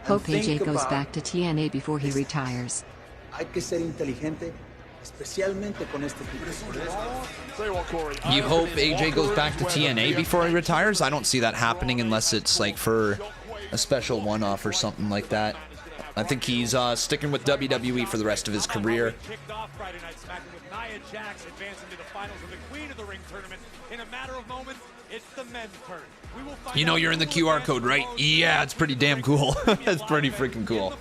Hope AJ goes back to TNA before he retires. Hay que ser inteligente, especialmente con este tipo. You hope AJ goes back to TNA before he retires? I don't see that happening unless it's like for a special one-off or something like that. I think he's sticking with WWE for the rest of his career. Kicked off Friday Night SmackDown with Nia Jax advancing to the finals of the Queen of the Ring tournament. In a matter of moments, it's the men's turn. We will find You know you're in the QR code, right? Yeah, it's pretty damn cool. It's pretty freaking cool.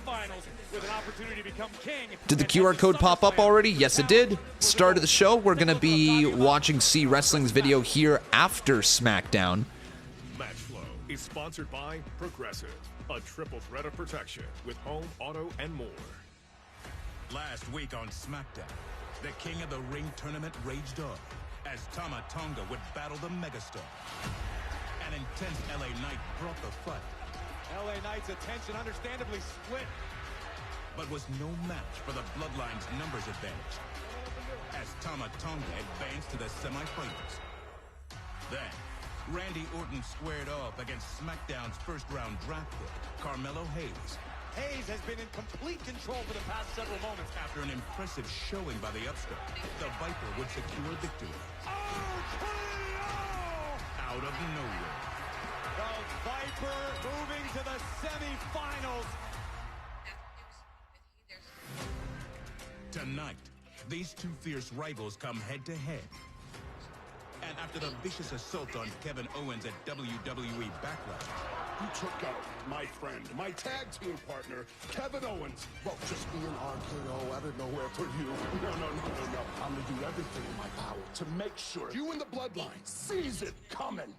Did the QR code pop up already? Yes, it did. Start of the show, we're going to be watching C Wrestling's video here after SmackDown. Match Flow is sponsored by Progressive, a triple threat of protection with home, auto, and more. Last week on SmackDown, the King of the Ring tournament raged on as Tomatonga would battle the megastar. An intense LA Knight brought the fight. LA Knight's attention understandably split. But was no match for the Bloodline's numbers advantage as Tomatonga advanced to the semifinals. Then, Randy Orton squared off against SmackDown's first-round draft pick, Carmelo Hayes. Hayes has been in complete control for the past several moments. After an impressive showing by the upstart, the Viper would secure victory. Out of nowhere. The Viper moving to the semifinals. Tonight, these two fierce rivals come head-to-head. And after the vicious assault on Kevin Owens at WWE Backlash, You took out my friend, my tag team partner, Kevin Owens. Well, just be an RKO out of nowhere for you. No. I'm gonna do everything in my power to make sure you and the Bloodline sees it coming.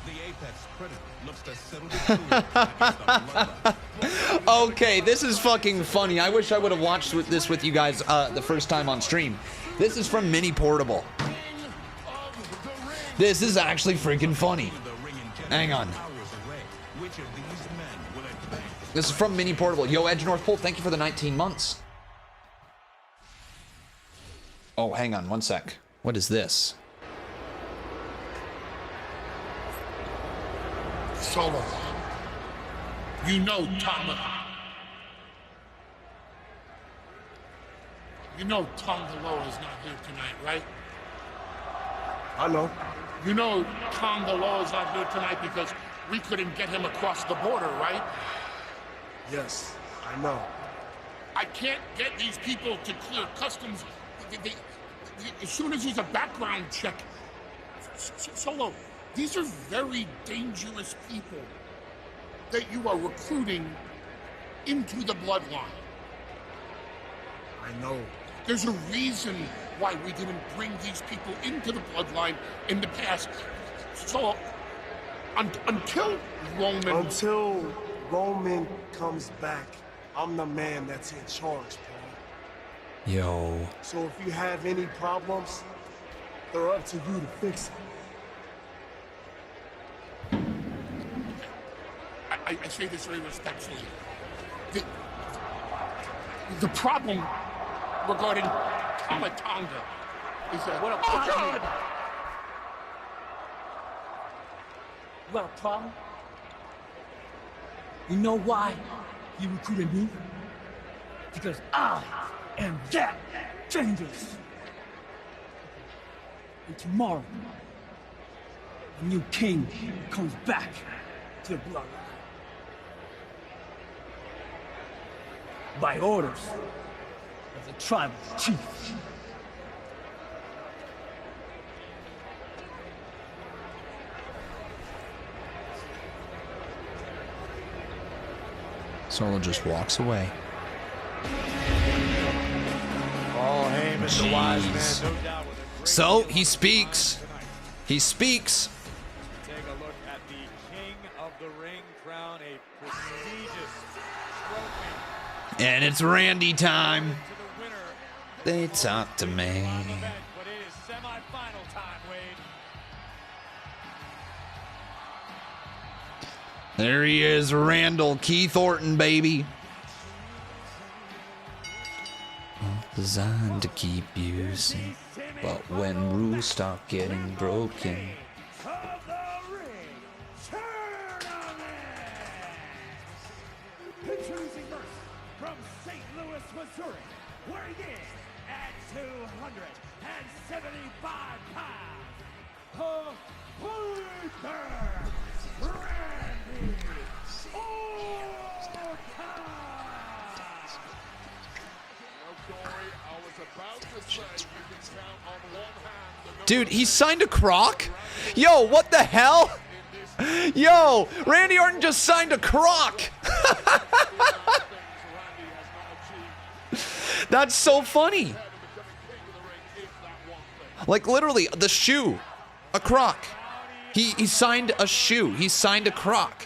the Apex Predator looks to settle the Okay, this is fucking funny. I wish I would have watched this with you guys the first time on stream. This is from Mini Portable. This is actually freaking funny. Hang on. This is from Mini Portable. Yo, Edge North Pole, thank you for the 19 months. Oh, hang on one sec. What is this? Solo. You know Tonga. You know Tonga Loa is not here tonight, right? I know. You know Tonga Loa is not here tonight because we couldn't get him across the border, right? Yes, I know. I can't get these people to clear customs. As soon as there's a background check. Solo, these are very dangerous people that you are recruiting into the bloodline. I know. There's a reason why we didn't bring these people into the bloodline in the past. So, until Roman... Until Roman comes back, I'm the man that's in charge, Paul. Yo. So if you have any problems, they're up to you to fix it. I say this very respectfully. The problem regarding Tomatonga is that... What a problem. Oh, God! You got a problem? You know why you recruited me? Because I am that dangerous. And tomorrow, a new king comes back to the bloodline. By orders of the tribal chief. Solo just walks away. Oh, Heyman, the wise man, no doubt. So he speaks. He speaks. Take a look at the King of the Ring crown, a prestigious trophy. And it's Randy time. They talk to me. But it is semi-final time, Wade. There he is, Randall Keith Orton, baby. Designed to keep you safe, but when rules start getting broken. Introducing first from St. Louis, Missouri, weighing in at 275 pounds, the Fighter, Randy Orton. Dude, he signed a Croc? Yo, what the hell? Yo, Randy Orton just signed a Croc. That's so funny. Like literally the shoe, a Croc. He signed a shoe. He signed a Croc.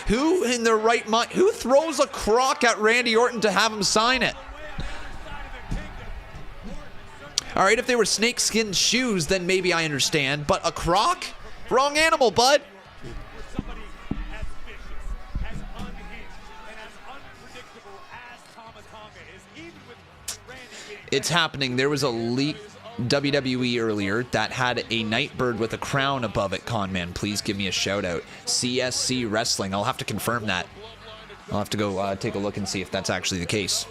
Who in their right mind, who throws a Croc at Randy Orton to have him sign it? All right, if they were snakeskin shoes, then maybe I understand. But a Croc? Wrong animal, bud. Somebody as vicious, as unhinged, and as unpredictable as Tomatonga is, even with Randy being... It's happening. There was a leak WWE earlier that had a Nightbird with a crown above it. Conman, please give me a shout out. CSC Wrestling. I'll have to confirm that. I'll have to go take a look and see if that's actually the case.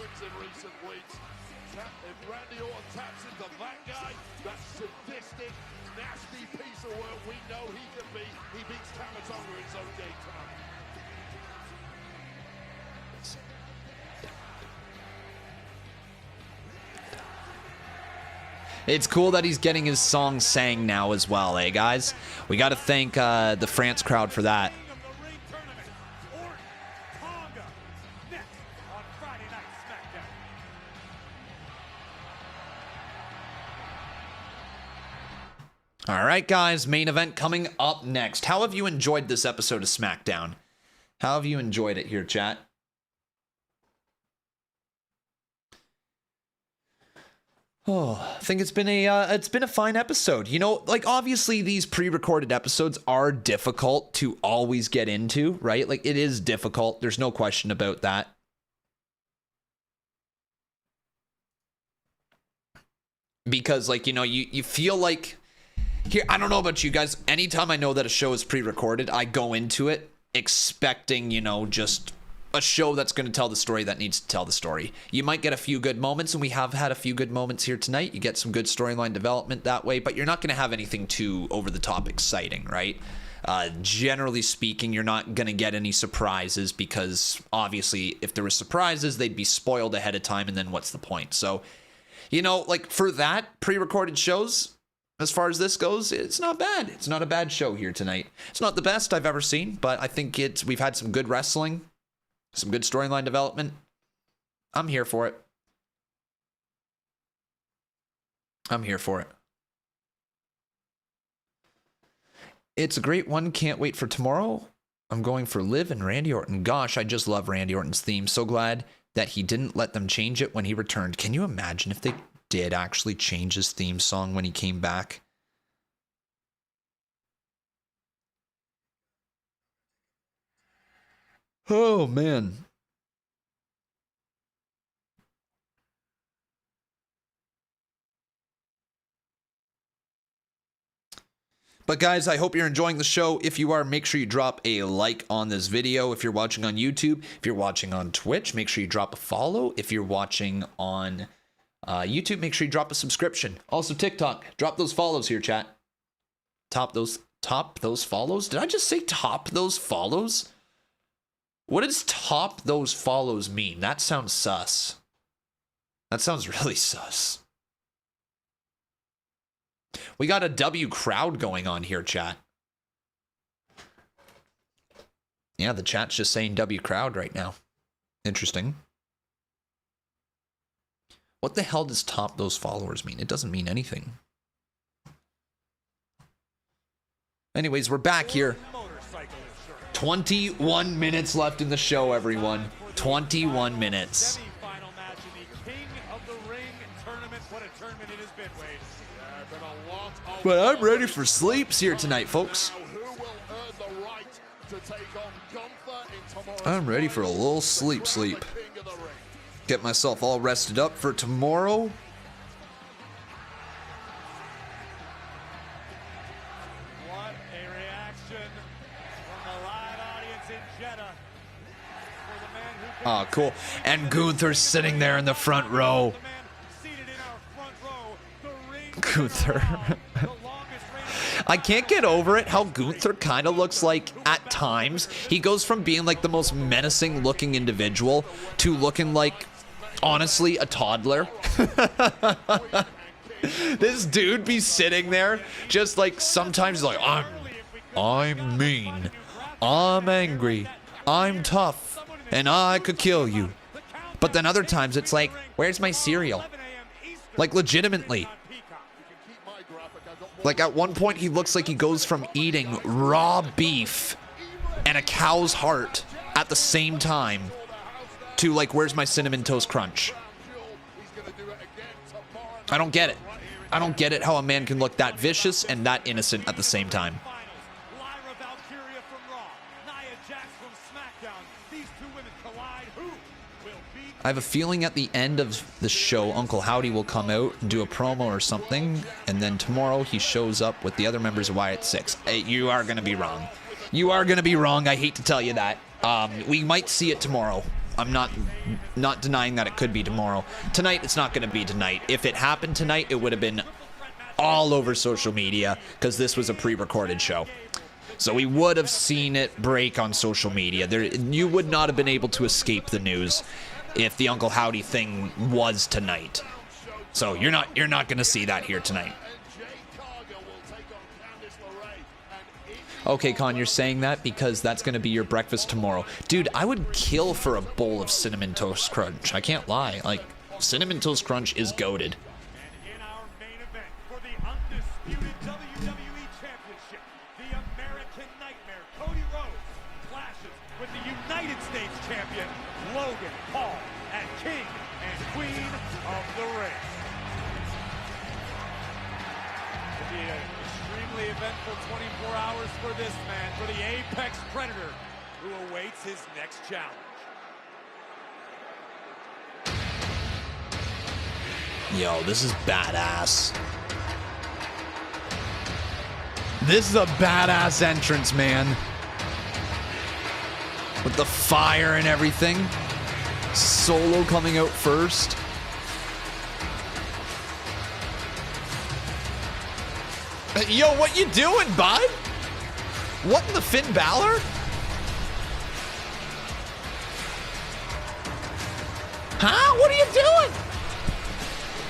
It's cool that he's getting his song sang now as well, eh, guys? We got to thank the France crowd for that. All right, guys, main event coming up next. How have you enjoyed this episode of SmackDown? How have you enjoyed it here, chat? Oh, I think it's been a fine episode. You know, like obviously these pre-recorded episodes are difficult to always get into, right? Like it is difficult. There's no question about that. Because like, you know, you feel like here, I don't know about you guys. Anytime I know that a show is pre-recorded, I go into it expecting, you know, just a show that's going to tell the story that needs to tell the story. You might get a few good moments, and we have had a few good moments here tonight. You get some good storyline development that way, but you're not going to have anything too over-the-top exciting, right? Generally speaking, you're not going to get any surprises because, obviously, if there were surprises, they'd be spoiled ahead of time, and then what's the point? So, you know, like, for that, pre-recorded shows, as far as this goes, it's not bad. It's not a bad show here tonight. It's not the best I've ever seen, but I think we've had some good wrestling. Some good storyline development. I'm here for it. I'm here for it. It's a great one. Can't wait for tomorrow. I'm going for Liv and Randy Orton. Gosh, I just love Randy Orton's theme. So glad that he didn't let them change it when he returned. Can you imagine if they did actually change his theme song when he came back? Oh, man. But guys, I hope you're enjoying the show. If you are, make sure you drop a like on this video. If you're watching on YouTube, if you're watching on Twitch, make sure you drop a follow. If you're watching on YouTube, make sure you drop a subscription. Also TikTok, drop those follows here, chat. Top those Top those follows? Did I just say top those follows? What does top those follows mean? That sounds sus. That sounds really sus. We got a W crowd going on here, chat. Yeah, the chat's just saying W crowd right now. Interesting. What the hell does top those followers mean? It doesn't mean anything. Anyways, we're back here. 21 minutes left in the show, everyone. 21 minutes. But I'm ready for sleeps here tonight, folks. I'm ready for a little sleep. Get myself all rested up for tomorrow. What a reaction from the live audience in Jeddah. Oh, cool. And Gunther's sitting there in the front row. Gunther. I can't get over it how Gunther kind of looks like, at times, he goes from being like the most menacing looking individual to looking like, honestly, a toddler. This dude be sitting there just like sometimes like, I'm mean, I'm angry, I'm tough, and I could kill you. But then other times it's like, where's my cereal? Like legitimately. Like at one point he looks like he goes from eating raw beef and a cow's heart at the same time to like, where's my Cinnamon Toast Crunch? I don't get it. I don't get it how a man can look that vicious and that innocent at the same time. I have a feeling at the end of the show, Uncle Howdy will come out and do a promo or something, and then tomorrow he shows up with the other members of Wyatt 6. You are going to be wrong. You are going to be wrong. I hate to tell you that. We might see it tomorrow. I'm not denying that it could be tomorrow. Tonight, it's not going to be tonight. If it happened tonight, it would have been all over social media because this was a pre-recorded show. So we would have seen it break on social media. You would not have been able to escape the news if the Uncle Howdy thing was tonight. So you're not going to see that here tonight. Okay, Con, you're saying that because that's going to be your breakfast tomorrow. Dude, I would kill for a bowl of Cinnamon Toast Crunch. I can't lie. Like, Cinnamon Toast Crunch is goated. In our main event for the undisputed WWE Championship, the American Nightmare, Cody Rhodes, clashes with the United States Champion, Logan Paul, at King and Queen of the Ring. It'll be an extremely eventful 24 hours for this man, for the Apex Predator, who awaits his next challenge. Yo, this is badass. This is a badass entrance, man. With the fire and everything. Solo coming out first. Yo, what you doing, bud? What in the Finn Balor? Huh? What are you doing?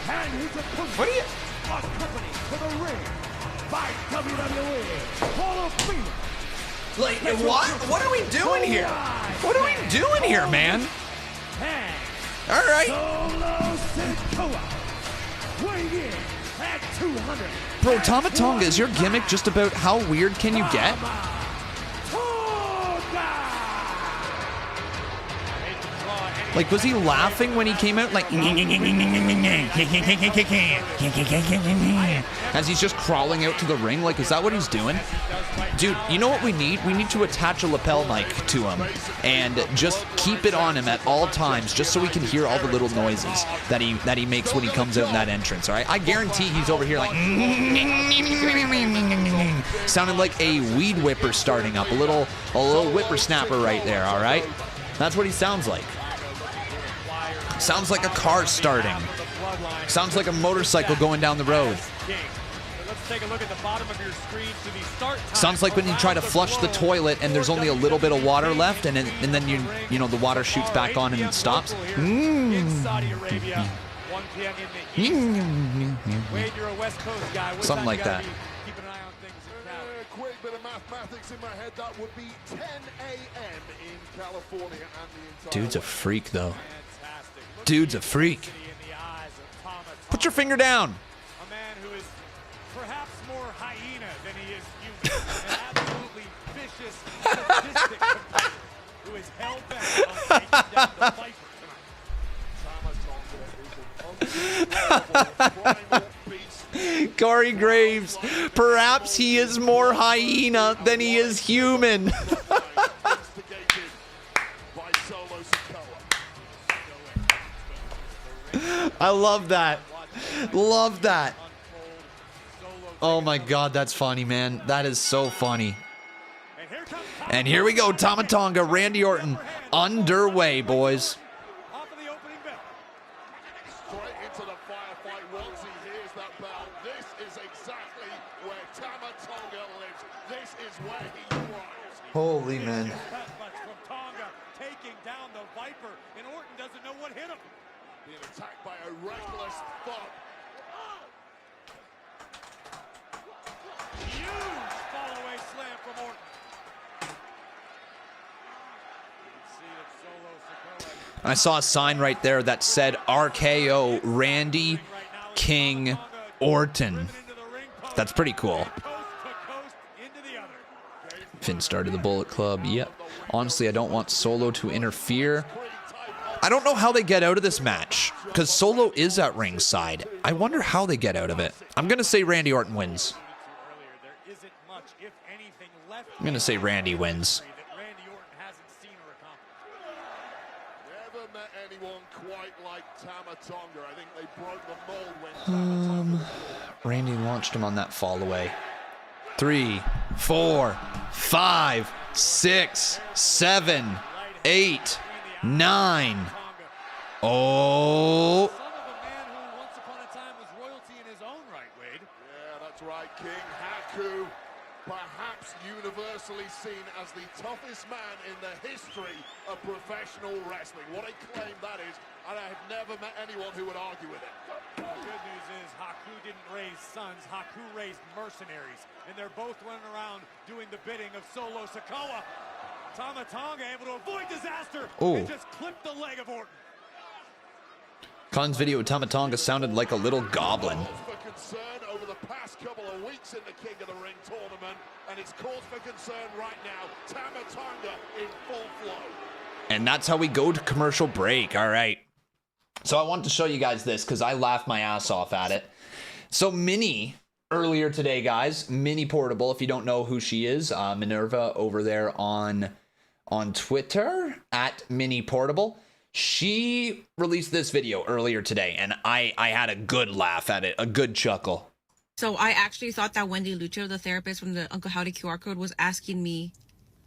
And his opponent, what are you? accompanied to the ring by WWE Hall of Famer. Like, what? What are we doing here? What are we doing here, man? All right. At 200. Bro, Tomatonga, is your gimmick just about how weird can you get? Like, was he laughing when he came out? Like, as he's just crawling out to the ring? Like, is that what he's doing? Dude, you know what we need? We need to attach a lapel mic to him and just keep it on him at all times just so we can hear all the little noises that he makes when he comes out in that entrance, all right? I guarantee he's over here like sounding like a weed whipper starting up, a little whippersnapper right there, all right? That's what he sounds like. Sounds like a car starting. Sounds like a motorcycle going down the road. Take a look at the bottom of your screen to the start time. Sounds like when you try to flush the toilet and there's only a little bit of water left, and then you know the water shoots back on and it stops. In Saudi Arabia, 1 p.m. in the East. Wade, you're a West Coast guy. What Something time like you gotta that. be keeping an eye on things in Cali? Quick bit of mathematics in my head. That would be 10 a.m. in California and the entire Dude's a West. freak, though. Dude's a freak. Put your finger down. A man who is perhaps more hyena than he is human. An absolutely vicious, sadistic competitor who is hell-bent on taking down the Viper Corey Graves, perhaps he is more hyena than he is human. I love that. Love that. Oh my God, that's funny, man. That is so funny. And here we go, Tomatonga, Randy Orton, underway, boys. Straight into the firefight once he hears that bell. This is exactly where Tomatonga lives. This is where he thrives. Holy man. from Tonga taking down the Viper, and Orton doesn't know what hit him. Being attacked by a reckless thump. Huge fall-away slam from Orton. I saw a sign right there that said RKO Randy King Orton. That's pretty cool. Finn started the Bullet Club. Yep. Honestly, I don't want Solo to interfere. I don't know how they get out of this match because Solo is at ringside. I wonder how they get out of it. I'm going to say Randy Orton wins. I'm going to say Randy wins. Never met anyone quite like Tomatonga. I think they broke the mold when Randy launched him on that fall away. 3, 4, 5, 6, 7, 8, 9. Oh. Yeah, that's right, King Haku. Perhaps universally seen as the toughest man in the history of professional wrestling. What a claim that is, and I have never met anyone who would argue with it. The good news is Haku didn't raise sons, Haku raised mercenaries, and they're both running around doing the bidding of Solo Sikoa. Tomatonga able to avoid disaster and just clip the leg of Orton. Khan's video of Tomatonga sounded like a little goblin. For concern over the past couple of weeks in the King of the Ring tournament, and it's cause for concern right now. Tomatonga in full flow. And that's how we go to commercial break. All right. So I wanted to show you guys this because I laughed my ass off at it. So Minnie, earlier today, guys, Minnie Portable, if you don't know who she is, Minerva over there on Twitter, at Minnie Portable. She released this video earlier today, and I had a good laugh at it, a good chuckle. So I actually thought that Wendy Lucho, the therapist from the Uncle Howdy QR code, was asking me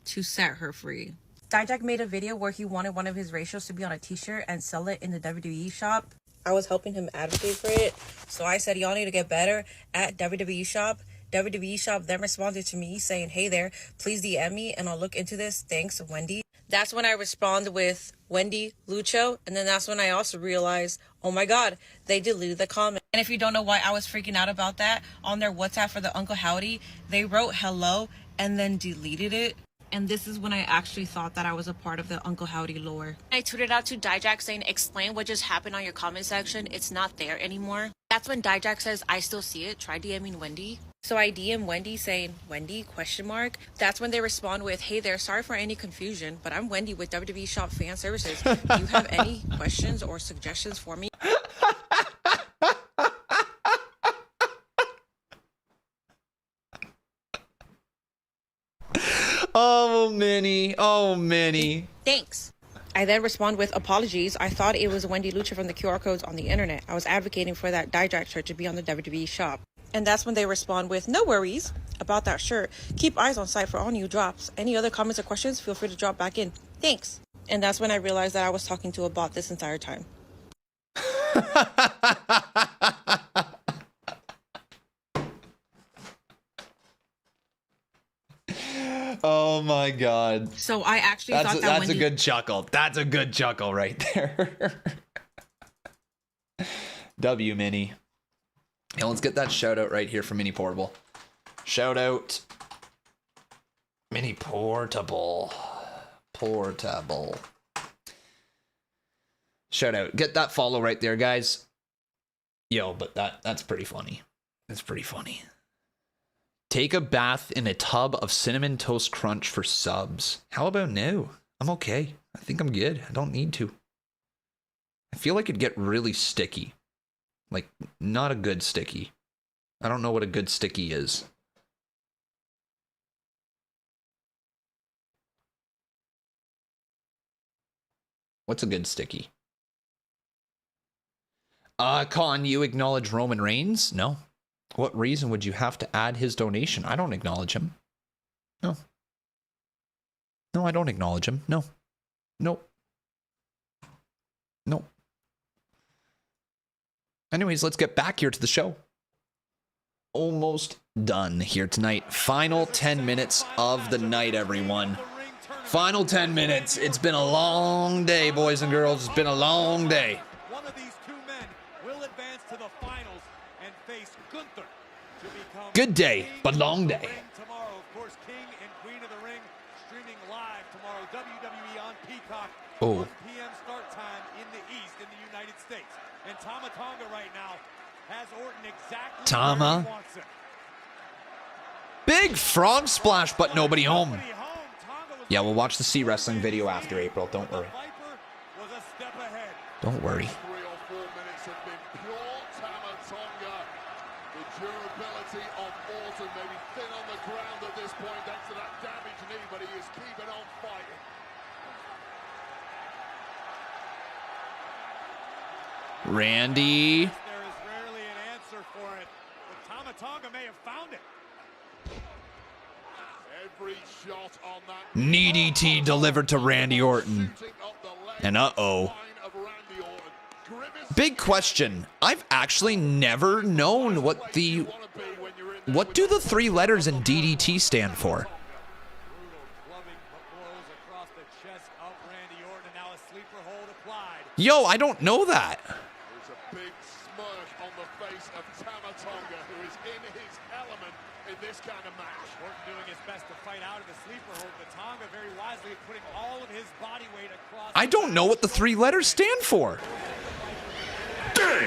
to set her free. Dijak made a video where he wanted one of his ratios to be on a t-shirt and sell it in the WWE shop. I was helping him advocate for it, so I said, y'all need to get better at WWE shop. WWE shop then responded to me saying, hey there, please DM me and I'll look into this. Thanks, Wendy. That's when I respond with Wendy Lucho, and then that's when I also realized, oh my God, they deleted the comment. And if you don't know why I was freaking out about that, on their WhatsApp for the Uncle Howdy, they wrote hello and then deleted it. And this is when I actually thought that I was a part of the Uncle Howdy lore. I tweeted out to Dijak saying, explain what just happened on your comment section. It's not there anymore. That's when Dijak says, I still see it. Try DMing Wendy. So I DM Wendy saying, Wendy, ? That's when they respond with, hey there, sorry for any confusion, but I'm Wendy with WWE Shop Fan Services. Do you have any questions or suggestions for me? Oh, Minnie. Oh, Minnie. Thanks. I then respond with apologies. I thought it was Wendy Lucha from the QR codes on the internet. I was advocating for that Dijak shirt to be on the WWE shop. And that's when they respond with, no worries about that shirt. Keep eyes on site for all new drops. Any other comments or questions, feel free to drop back in. Thanks. And that's when I realized that I was talking to a bot this entire time. Oh my god. So I actually thought that that's Wendy... a good chuckle. That's a good chuckle right there. W Mini. Yeah, let's get that shout out right here for Mini Portable. Shout out Mini Portable. Portable. Shout out. Get that follow right there, guys. Yo, but that's pretty funny. That's pretty funny. Take a bath in a tub of Cinnamon Toast Crunch for subs. How about no? I'm okay. I think I'm good. I don't need to. I feel like it'd get really sticky. Like, not a good sticky. I don't know what a good sticky is. What's a good sticky? Con, you acknowledge Roman Reigns? No. What reason would you have to add his donation? I don't acknowledge him. No. No, I don't acknowledge him. No. Nope. Nope. Anyways, let's get back here to the show. Almost done here tonight. Final 10 minutes of the night, everyone. Final 10 minutes. It's been a long day, boys and girls. It's been a long day. One of these two men will advance to the finals and face Gunther to become good day, but long day. Tomorrow, of course, King and Queen of the Ring streaming live tomorrow. WWE on Peacock. 1 p.m. start time in the East in the United States. And Tomatonga right now has Orton exactly where he wants it. Big frog splash, but nobody home. Yeah, we'll watch the C Wrestling video after April. Don't worry. Don't worry. 3 or 4 minutes have been pure Tomatonga. The durability of Orton may be thin on the ground at this point thanks to that damaged knee, but he is keeping on fighting. Randy. There is rarely an answer for it, but Tomatonga may have found it. Every shot on that Knee DT delivered to Randy Orton. And uh-oh. Big question. I've actually never known what do the 3 letters in DDT stand for? Yo, I don't know that. There's a big smirk on the face of Tomatonga, who is in his element in this kind of match. Orton doing his best to fight out of the sleeper hold, but Tonga very wisely putting all of his body weight across. I don't know what the 3 letters stand for. Damn! 20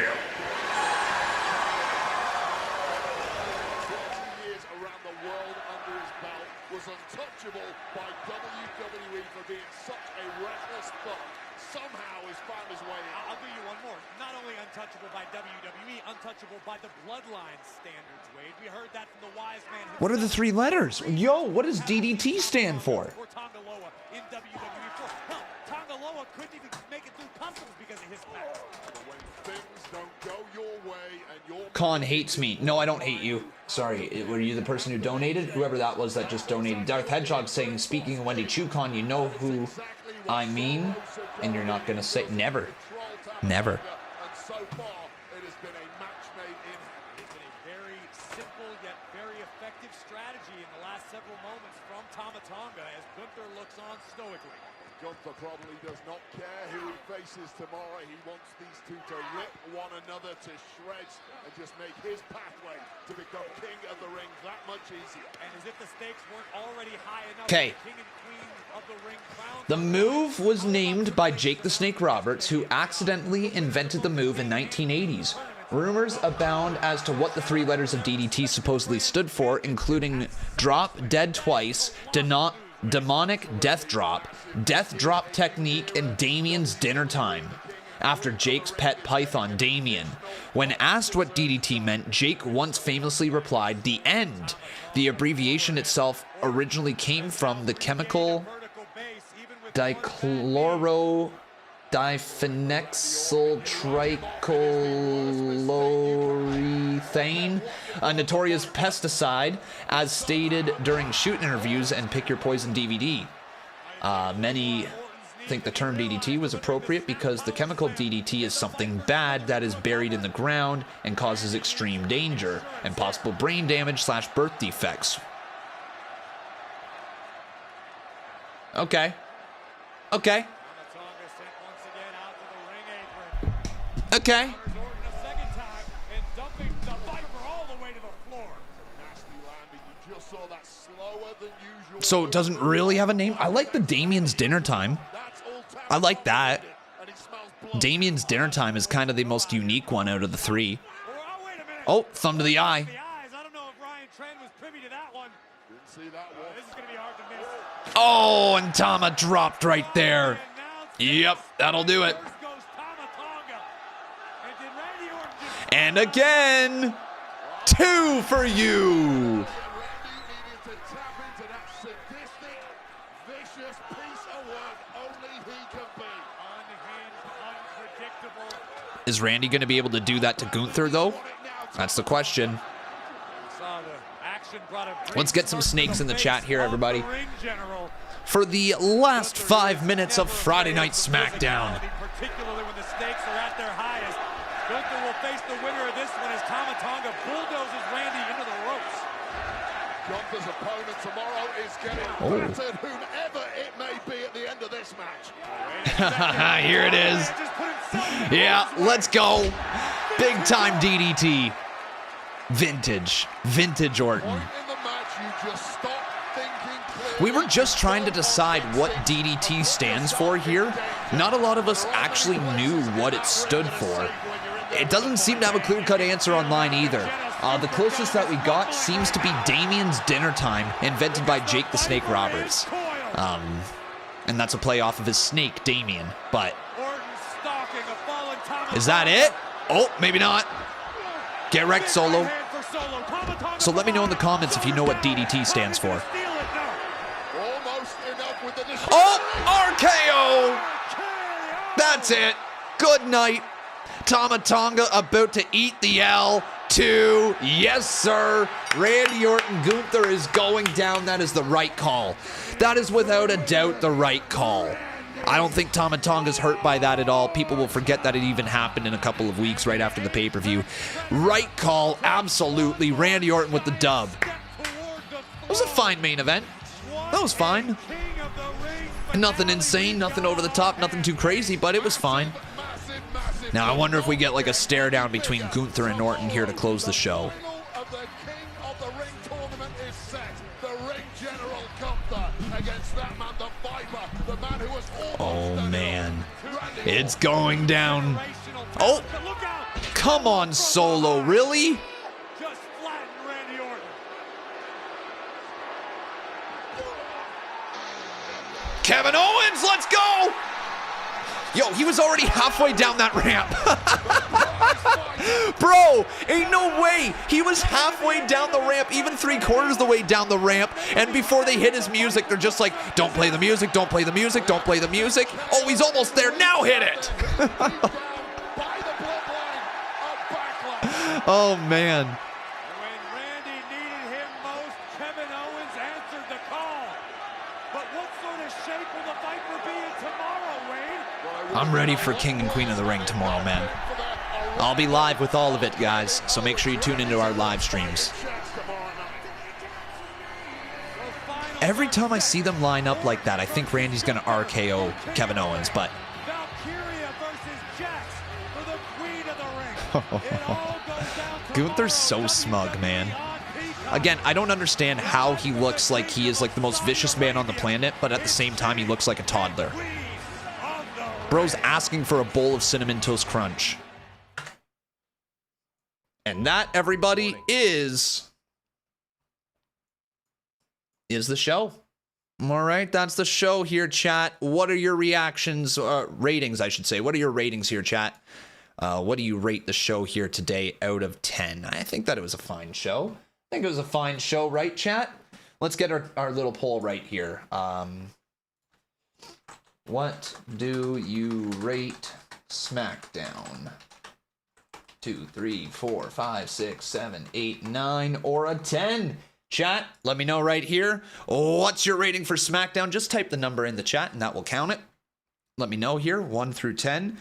years around the world under his belt, was untouchable by WWE for being such a reckless fuck. Somehow has found his way in. I'll give you one more. Not only untouchable by WWE, untouchable by the Bloodline standards, Wade. We heard that from the wise man. What are the 3 letters? Yo, what does DDT stand for? Or Tonga Loa in WWE. Hell, Tonga Loa couldn't even make it through customs because of his back. When things don't go your way and your Con hates me. No, I don't hate you. Sorry, were you the person who donated? Whoever that was that just donated. Darth Hedgehog saying, speaking of Wendy Chu, Con, you know who I mean? And you're not going to say, never. Never. And so far, it has been a match made in. It's been a very simple yet very effective strategy in the last several moments from Tomatonga as Gunther looks on stoically. Gunther probably does not care who he faces tomorrow. He wants these two to rip one another to shreds and just make his pathway to become king of the ring that much easier. And as if the stakes weren't already high enough, okay. King and Queen of the ring crown. The move was named by Jake the Snake Roberts, who accidentally invented the move in 1980s. Rumors abound as to what the 3 letters of DDT supposedly stood for, including drop dead twice, demonic death drop technique, and Damien's dinner time. After Jake's pet python, Damien. When asked what DDT meant, Jake once famously replied, "The end." The abbreviation itself originally came from the chemical dichlorophene, a notorious pesticide, as stated during shoot interviews and Pick Your Poison DVD. Many think the term DDT was appropriate because the chemical DDT is something bad that is buried in the ground and causes extreme danger and possible brain damage / birth defects. Okay. Okay. Okay. So it doesn't really have a name? I like the Damien's Dinner Time. I like that. Damien's Dinner Time is kind of the most unique one out of the three. Oh, thumb to the eye. Oh, and Tama dropped right there. Yep, that'll do it. And again, 2 for you. Is Randy going to be able to do that to Gunther, though? That's the question. Let's get some snakes in the chat here, everybody. For the last 5 minutes of Friday Night Smackdown. Particularly when the stakes are at their highest. Gunther will face the winner of this one as Tomatonga bulldozes Randy into the ropes. Gunther's opponent tomorrow is getting battered, whomever it may be at the end of this match. Here it is. Yeah, let's go. Big time DDT. Vintage Orton. We were just trying to decide what DDT stands for here. Not a lot of us actually knew what it stood for. It doesn't seem to have a clear-cut answer online either. The closest that we got seems to be Damien's Dinner Time, invented by Jake the Snake Roberts. And that's a play off of his snake, Damien. But is that it? Oh, maybe not. Get wrecked, Solo. So let me know in the comments if you know what DDT stands for. Oh, RKO! That's it. Good night. Tomatonga about to eat the L2. Yes, sir. Randy Orton Gunther is going down. That is the right call. That is without a doubt the right call. I don't think Tomatonga's hurt by that at all. People will forget that it even happened in a couple of weeks right after the pay-per-view. Right call, absolutely. Randy Orton with the dub. It was a fine main event. That was fine. Nothing insane, nothing over the top, nothing too crazy, but it was fine. Now, I wonder if we get like a stare down between Gunther and Orton here to close the show. Oh, man. It's going down. Oh, come on, Solo. Really? Kevin Owens, let's go! Yo, he was already halfway down that ramp. Bro, ain't no way. He was halfway down the ramp, even 3/4 the way down the ramp. And before they hit his music, they're just like, don't play the music, don't play the music, don't play the music. Oh, he's almost there. Now hit it. Oh, man. I'm ready for King and Queen of the Ring tomorrow, man. I'll be live with all of it, guys, so make sure you tune into our live streams. Every time I see them line up like that, I think Randy's going to RKO Kevin Owens, but... Gunther's so smug, man. Again, I don't understand how he looks like he is like the most vicious man on the planet, but at the same time, he looks like a toddler. Bro's asking for a bowl of Cinnamon Toast Crunch. And that, everybody, is the show. All right, that's the show here, chat. What are your reactions, ratings, I should say. What are your ratings here, chat? What do you rate the show here today out of 10? I think that it was a fine show. I think it was a fine show, right, chat? Let's get our little poll right here. What do you rate SmackDown? 2, 3, 4, 5, 6, 7, 8, 9, or a 10? Chat, let me know right here. What's your rating for SmackDown? Just type the number in the chat and that will count it. Let me know here, 1 through 10.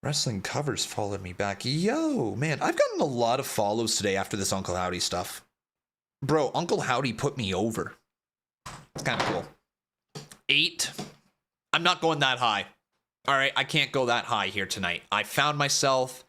Wrestling Covers followed me back. Yo, man, I've gotten a lot of follows today after this Uncle Howdy stuff. Bro, Uncle Howdy put me over. It's kind of cool. 8. I'm not going that high. All right, I can't go that high here tonight. I found myself...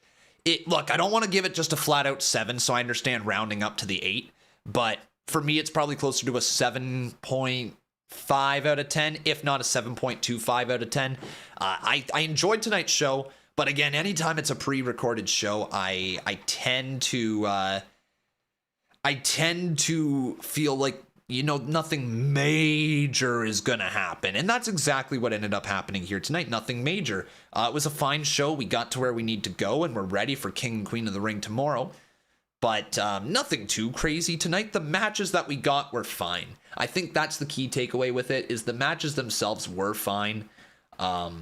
Look, I don't want to give it just a flat out 7, so I understand rounding up to the 8. But for me, it's probably closer to a 7.5 out of 10, if not a 7.25 out of 10. I enjoyed tonight's show, but again, anytime it's a pre-recorded show, I tend to feel like, you know, nothing major is gonna happen, and that's exactly what ended up happening here tonight. Nothing major. It was a fine show. We got to where we need to go, and we're ready for King and Queen of the Ring tomorrow. But nothing too crazy tonight. The matches that we got were fine. I think that's the key takeaway with it, is the matches themselves were fine. But,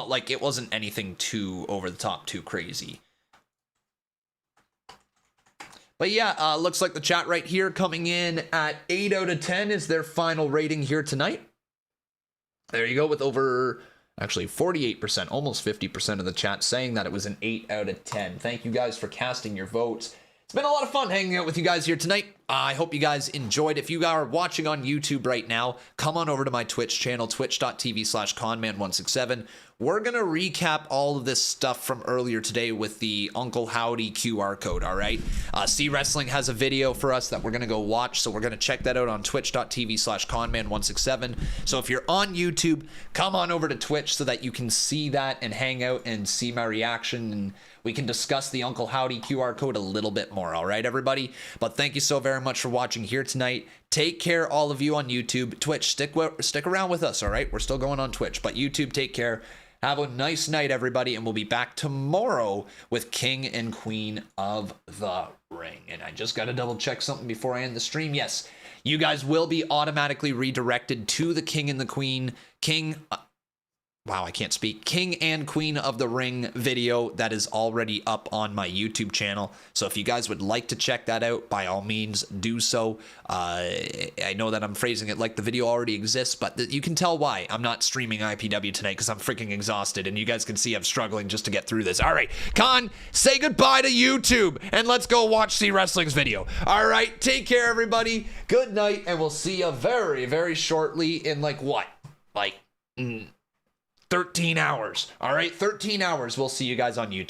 like, it wasn't anything too over the top, too crazy. But yeah, looks like the chat right here coming in at 8 out of 10 is their final rating here tonight. There you go, with over... actually, 48%, almost 50% of the chat saying that it was an 8 out of 10. Thank you guys for casting your votes. It's been a lot of fun hanging out with you guys here tonight. I hope you guys enjoyed. If you are watching on YouTube right now, come on over to my Twitch channel, twitch.tv/conman167. We're going to recap all of this stuff from earlier today with the Uncle Howdy QR code, all right? C Wrestling has a video for us that we're going to go watch, so we're going to check that out on twitch.tv/conman167. So if you're on YouTube, come on over to Twitch so that you can see that and hang out and see my reaction, and we can discuss the Uncle Howdy QR code a little bit more, all right, everybody? But thank you so very much for watching here tonight. Take care, all of you on YouTube. Twitch, stick around with us, all right? We're still going on Twitch, but YouTube, take care. Have a nice night, everybody, and we'll be back tomorrow with King and Queen of the Ring. And I just got to double check something before I end the stream. Yes, you guys will be automatically redirected to the King and the Queen. Wow, I can't speak. King and Queen of the Ring video that is already up on my YouTube channel. So if you guys would like to check that out, by all means, do so. I know that I'm phrasing it like the video already exists, but you can tell why I'm not streaming IPW tonight, because I'm freaking exhausted, and you guys can see I'm struggling just to get through this. All right, Con, say goodbye to YouTube, and let's go watch C Wrestling's video. All right, take care, everybody. Good night, and we'll see you very, very shortly in, like, what? Like... 13 hours. All right, 13 hours. We'll see you guys on YouTube.